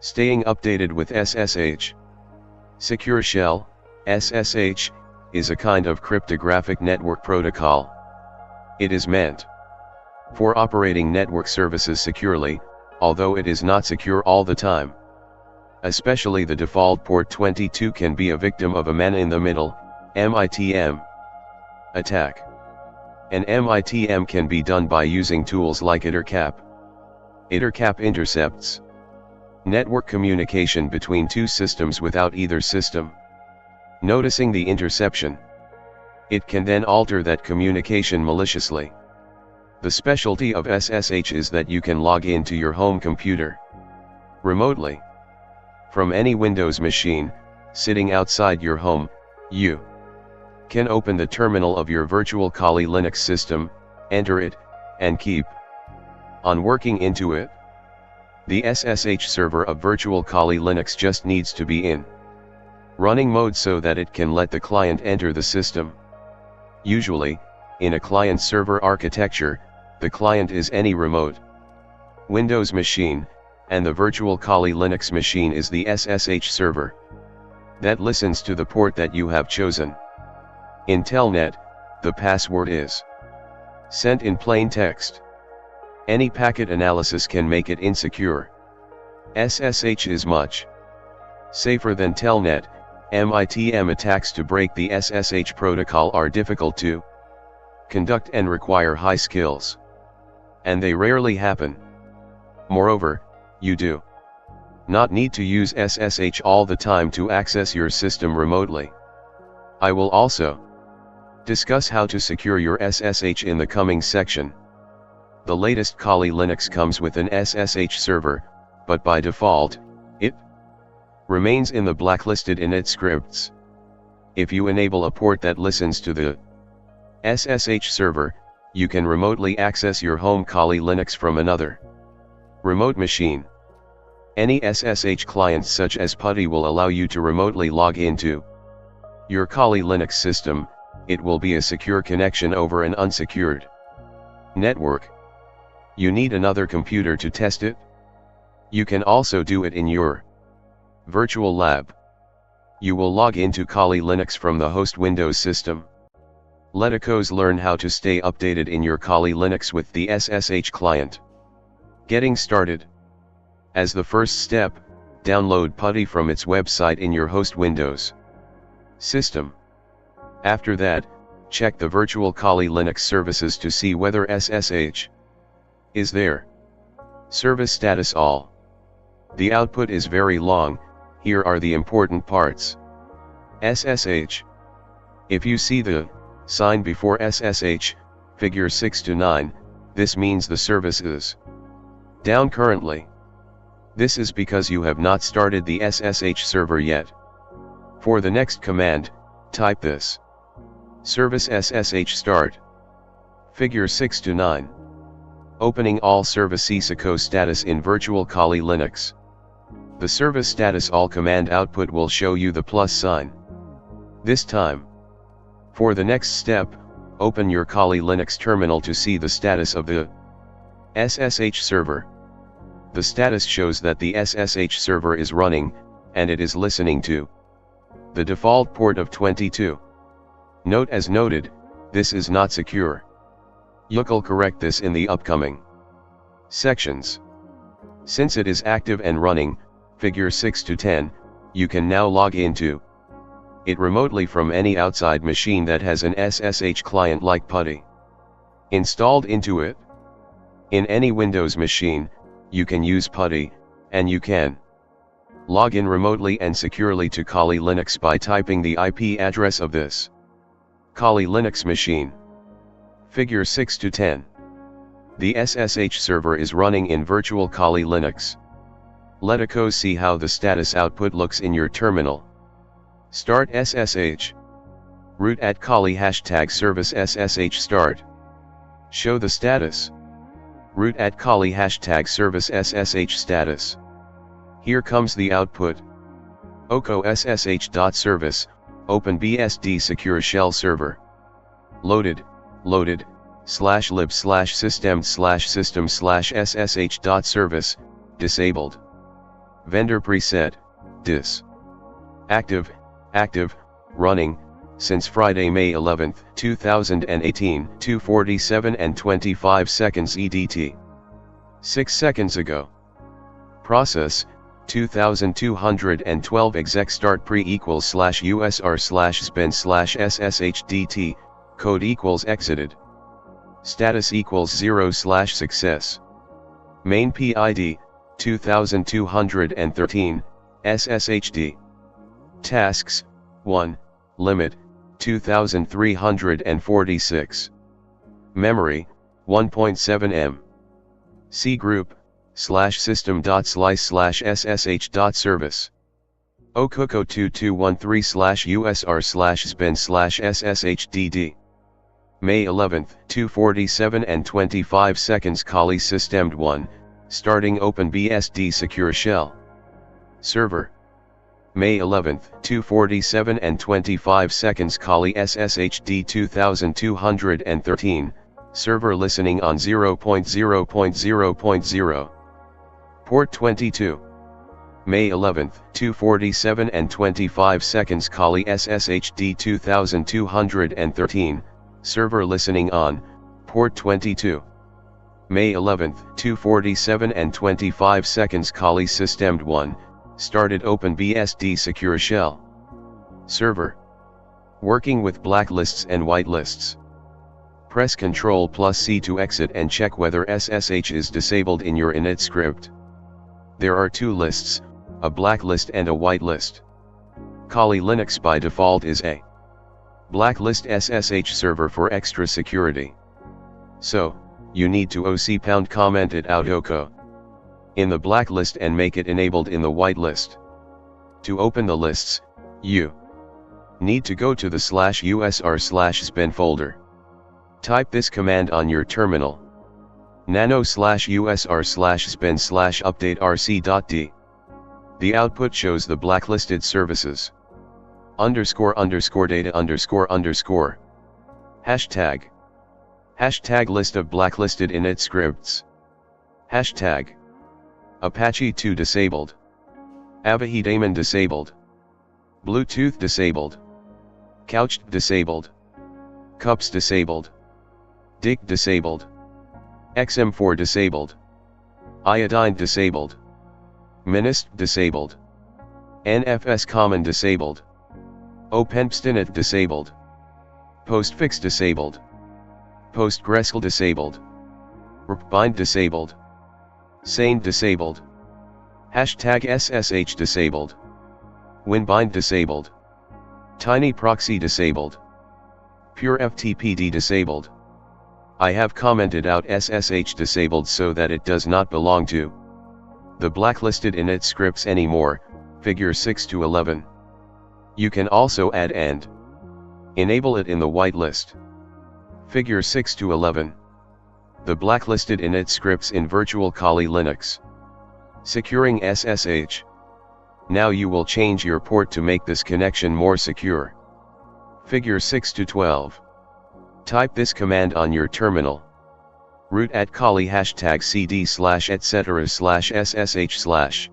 Staying updated with SSH. Secure Shell, SSH, is a kind of cryptographic network protocol. It is meant for operating network services securely, although it is not secure all the time. Especially the default port 22 can be a victim of a man-in-the-middle, MITM, attack. An MITM can be done by using tools like ITterCap. ITterCap intercepts network communication between two systems without either system noticing the interception. It can then alter that communication maliciously. The specialty of SSH is that you can log into your home computer remotely. From any Windows machine, sitting outside your home, you can open the terminal of your virtual Kali Linux system, enter it, and keep on working into it. The SSH server of virtual Kali Linux just needs to be in running mode so that it can let the client enter the system. Usually, in a client-server architecture, the client is any remote Windows machine, and the virtual Kali Linux machine is the SSH server that listens to the port that you have chosen. In Telnet, the password is sent in plain text. Any packet analysis can make it insecure. SSH is much safer than Telnet. MITM attacks to break the SSH protocol are difficult to conduct and require high skills. And they rarely happen. Moreover, you do not need to use SSH all the time to access your system remotely. I will also discuss how to secure your SSH in the coming section. The latest Kali Linux comes with an SSH server, but by default, it remains in the blacklisted init scripts. If you enable a port that listens to the SSH server, you can remotely access your home Kali Linux from another remote machine. Any SSH clients such as PuTTY will allow you to remotely log into your Kali Linux system. It will be a secure connection over an unsecured network. You need another computer to test it? You can also do it in your virtual lab. You will log into Kali Linux from the host Windows system. Let OCOs learn how to stay updated in your Kali Linux with the SSH client. Getting started. As the first step, download PuTTY from its website in your host Windows system. After that, check the virtual Kali Linux services to see whether SSH is there. Service status all. The output is very long, here are the important parts. SSH. If you see the sign before SSH, figure 6 to 9, this means the service is down currently. This is because you have not started the SSH server yet. For the next command, type this. Service SSH start. Figure 6 to 9. Opening all service SSH status in virtual Kali Linux. The service status all command output will show you the plus sign. This time. For the next step, open your Kali Linux terminal to see the status of the SSH server. The status shows that the SSH server is running, and it is listening to the default port of 22. Note as noted, this is not secure. You'll correct this in the upcoming sections. Since it is active and running, figure 6 to 10, you can now log into it remotely from any outside machine that has an SSH client like PuTTY installed into it. In any Windows machine, you can use PuTTY, and you can log in remotely and securely to Kali Linux by typing the IP address of this Kali Linux machine. Figure 6 to 10. The SSH server is running in virtual Kali Linux. Let's go see how the status output looks in your terminal. Start SSH. Root at Kali #service SSH start. Show the status. Root at Kali #service SSH status. Here comes the output. Oko SSH.service, open BSD secure shell server. Loaded, /lib/system/system/ssh.service, disabled. Vendor preset, dis. Active, running, since Friday, May 11, 2018, 2:47 and 25 seconds EDT. 6 seconds ago. Process, 2212 exec start pre equals /usr/spin/sshdt, code equals exited. Status equals 0/success. Main PID, 2213, SSHD. Tasks, 1, limit, 2346. Memory, 1.7 M. C group, /system.slice/ssh.service. Okuko2213/usr/spin/sshdd. May 11, 2:47 and 25 seconds Kali Systemd 1, starting OpenBSD Secure Shell. Server. May 11, 2:47 and 25 seconds Kali SSHD 2213, server listening on 0.0.0.0. Port 22. May 11, 2:47 and 25 seconds Kali SSHD 2213, server listening on, port 22. May 11, 2:47 and 25 seconds Kali Systemd 1, started OpenBSD Secure Shell. Server. Working with blacklists and whitelists. Press Ctrl+C to exit and check whether SSH is disabled in your init script. There are two lists, a blacklist and a whitelist. Kali Linux by default is a blacklist SSH server for extra security. So, you need to comment it out oko in the blacklist and make it enabled in the whitelist. To open the lists, you need to go to the /usr/spin folder. Type this command on your terminal. nano/usr/spin/update rc.d. The output shows the blacklisted services. __data__. Hashtag list of blacklisted init scripts. Hashtag Apache 2 disabled. Avahi daemon disabled. Bluetooth disabled. Couched disabled. Cups disabled. DIC disabled. XM4 disabled. Iodine disabled. Minist disabled. NFS common disabled. OpenStinit disabled. Postfix disabled. PostgreSQL disabled. rpbind disabled. Sane disabled. Hashtag SSH disabled. WinBind disabled. Tiny proxy disabled. Pure FTPD disabled. I have commented out SSH disabled so that it does not belong to the blacklisted init scripts anymore, figure 6 to 11. You can also add and enable it in the whitelist. Figure 6 to 11. The blacklisted init scripts in virtual Kali Linux. Securing SSH. Now you will change your port to make this connection more secure. Figure 6 to 12. Type this command on your terminal. root at Kali hashtag cd slash etc slash ssh slash.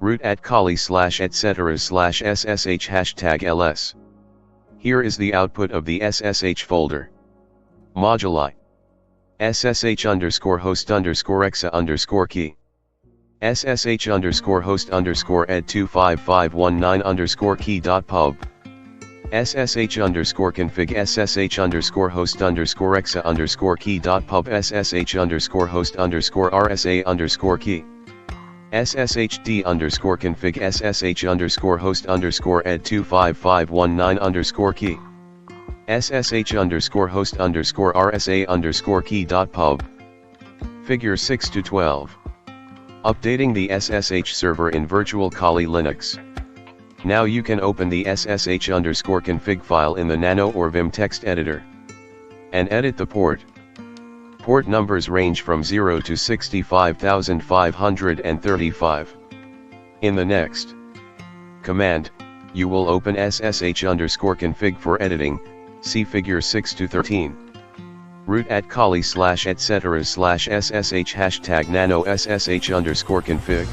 root at Kali slash etc slash ssh hashtag ls. Here is the output of the ssh folder. Moduli. ssh underscore host underscore exa underscore key. ssh underscore host underscore ed 25519 underscore key dot pub. ssh underscore config ssh underscore host underscore exa underscore key dot pub ssh underscore host underscore rsa underscore key. sshd underscore config ssh underscore host underscore ed 25519 underscore key. ssh underscore host underscore rsa underscore key dot pub. Figure 6 to 12. Updating the SSH server in virtual Kali Linux. Now you can open the SSH underscore config file in the Nano or Vim text editor and edit the port. Port numbers range from 0 to 65,535. In the next command, you will open SSH underscore config for editing, see figure 6 to 13. root at Kali slash etc slash ssh hashtag nano ssh underscore config.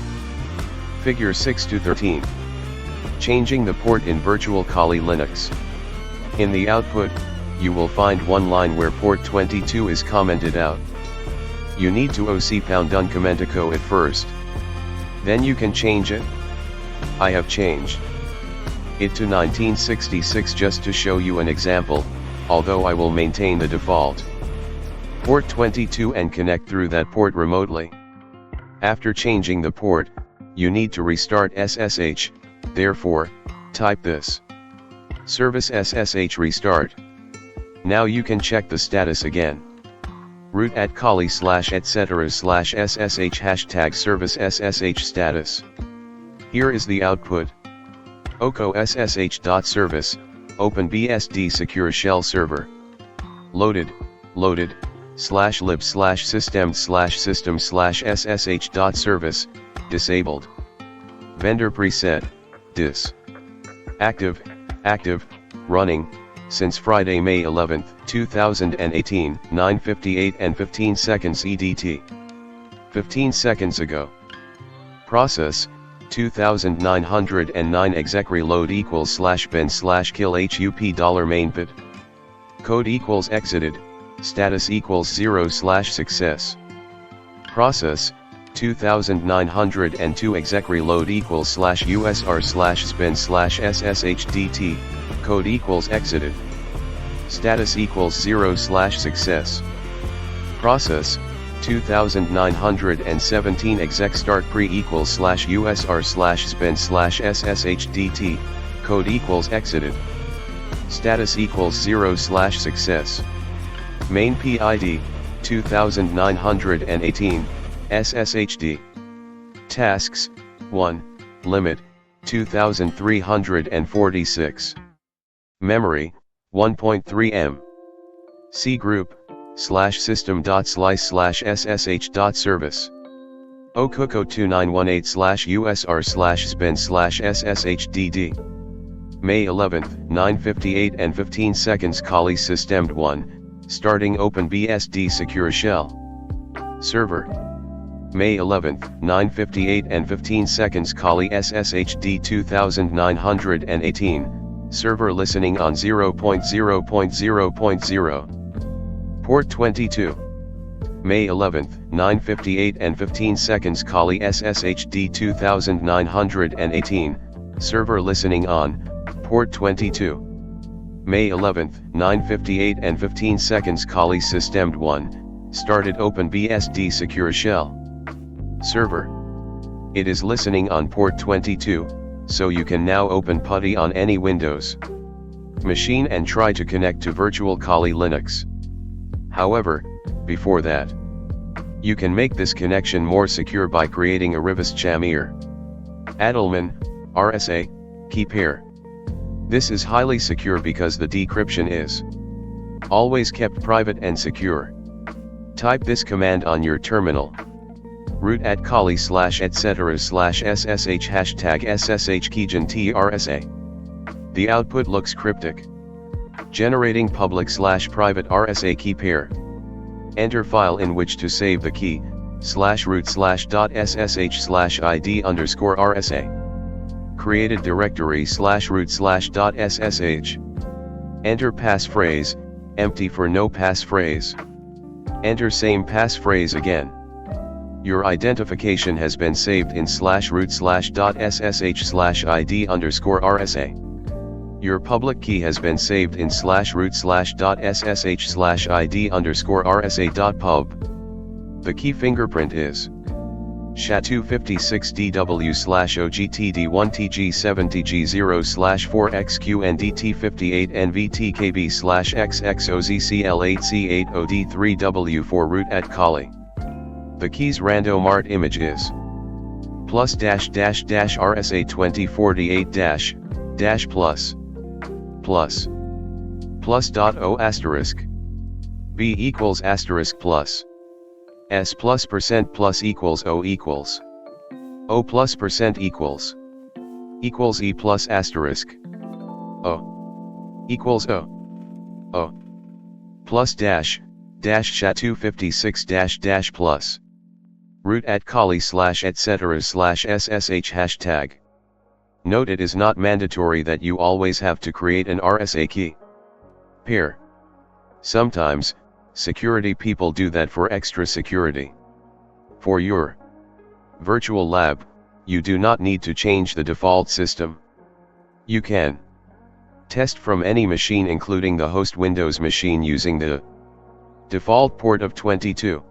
Figure 6 to 13. Changing the port in virtual Kali Linux. In the output, you will find one line where port 22 is commented out. You need to oc pound uncommentiko at first. Then you can change it. I have changed it to 1966 just to show you an example, although I will maintain the default port 22 and connect through that port remotely. After changing the port, you need to restart SSH, therefore, type this. Service SSH restart. Now you can check the status again. root at Kali slash etc slash ssh hashtag service SSH status. Here is the output. oko ssh.service, open BSD secure shell server. Loaded, /lib /system ssh.service, disabled. Vendor preset, dis. Active, running, since Friday, May 11, 2018, 9:58 and 15 seconds EDT. 15 seconds ago. Process, 2909 exec reload equals /bin/kill $hup $mainpid. Code equals exited, status equals 0/success. Process, 2902 exec reload equals /usr/spin/sshdt, code equals exited. Status equals 0/success. Process, 2917 exec start pre equals /usr/spin/sshdt, code equals exited. Status equals 0/success. Main PID, 2918, SSHD. Tasks, 1, limit, 2346. Memory, 1.3 M. C group, /system.slice/ssh.service. okuko2918/usr/spin/sshdd. May 11, 9:58 and 15 seconds Kali Systemd 1, starting OpenBSD Secure Shell. Server. May 11, 9:58 and 15 seconds Kali SSHD 2918, server listening on 0.0.0.0. Port 22. May 11, 9:58 and 15 seconds Kali SSHD 2918, server listening on, port 22. May 11, 9:58 and 15 seconds Kali Systemd 1, started OpenBSD Secure Shell. Server. It is listening on port 22, so you can now open PuTTY on any Windows machine and try to connect to virtual Kali Linux. However, before that, you can make this connection more secure by creating a reverse Shamir Adelman RSA key pair. This is highly secure because the decryption is always kept private and secure. Type this command on your terminal: root at kali /etc/ssh hashtag ssh keygen trsa. The output looks cryptic. Generating public/private RSA key pair. Enter file in which to save the key, /root/.ssh/id_RSA. Created directory /root/.ssh. Enter passphrase, empty for no passphrase. Enter same passphrase again. Your identification has been saved in /root/.ssh/id_RSA. Your public key has been saved in /root/.ssh/id_RSA.pub. The key fingerprint is SHA-256DW/OGTD1TG70G/4XQ&DT58NVTKB/XXOZCL8C8OD3W4 root at Kali. The key's random art image is +-RSA2048-+++.O** B equals *+ S plus percent plus equals O equals O plus percent equals E plus asterisk O equals O plus dash SHA-256 plus root at Kali /etc/ssh hashtag. Note, it is not mandatory that you always have to create an RSA key pair. Sometimes, security people do that for extra security. For your virtual lab, you do not need to change the default system. You can test from any machine including the host Windows machine using the default port of 22.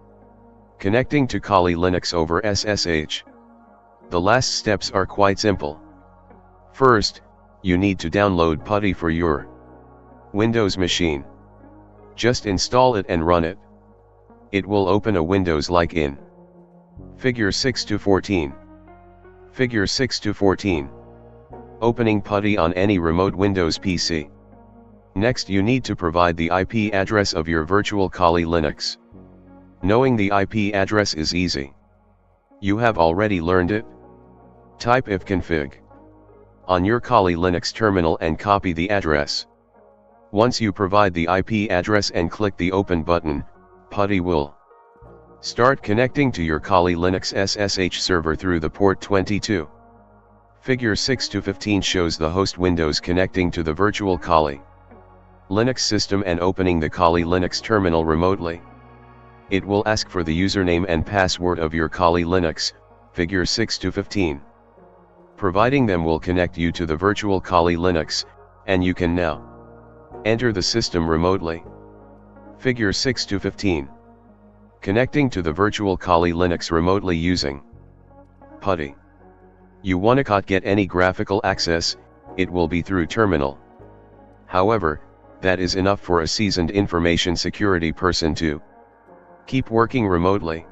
Connecting to Kali Linux over SSH. The last steps are quite simple. First, you need to download PuTTY for your Windows machine. Just install it and run it. It will open a Windows like in Figure 6-14. Figure 6-14. Opening PuTTY on any remote Windows PC. Next, you need to provide the IP address of your virtual Kali Linux. Knowing the IP address is easy. You have already learned it. Type ifconfig on your Kali Linux terminal and copy the address. Once you provide the IP address and click the open button, PuTTY will start connecting to your Kali Linux SSH server through the port 22. Figure 6-15 shows the host Windows connecting to the virtual Kali Linux system and opening the Kali Linux terminal remotely. It will ask for the username and password of your Kali Linux, figure 6-15. Providing them will connect you to the virtual Kali Linux, and you can now enter the system remotely. Figure 6-15. Connecting to the virtual Kali Linux remotely using PuTTY. You wanna get any graphical access, it will be through terminal. However, that is enough for a seasoned information security person to keep working remotely.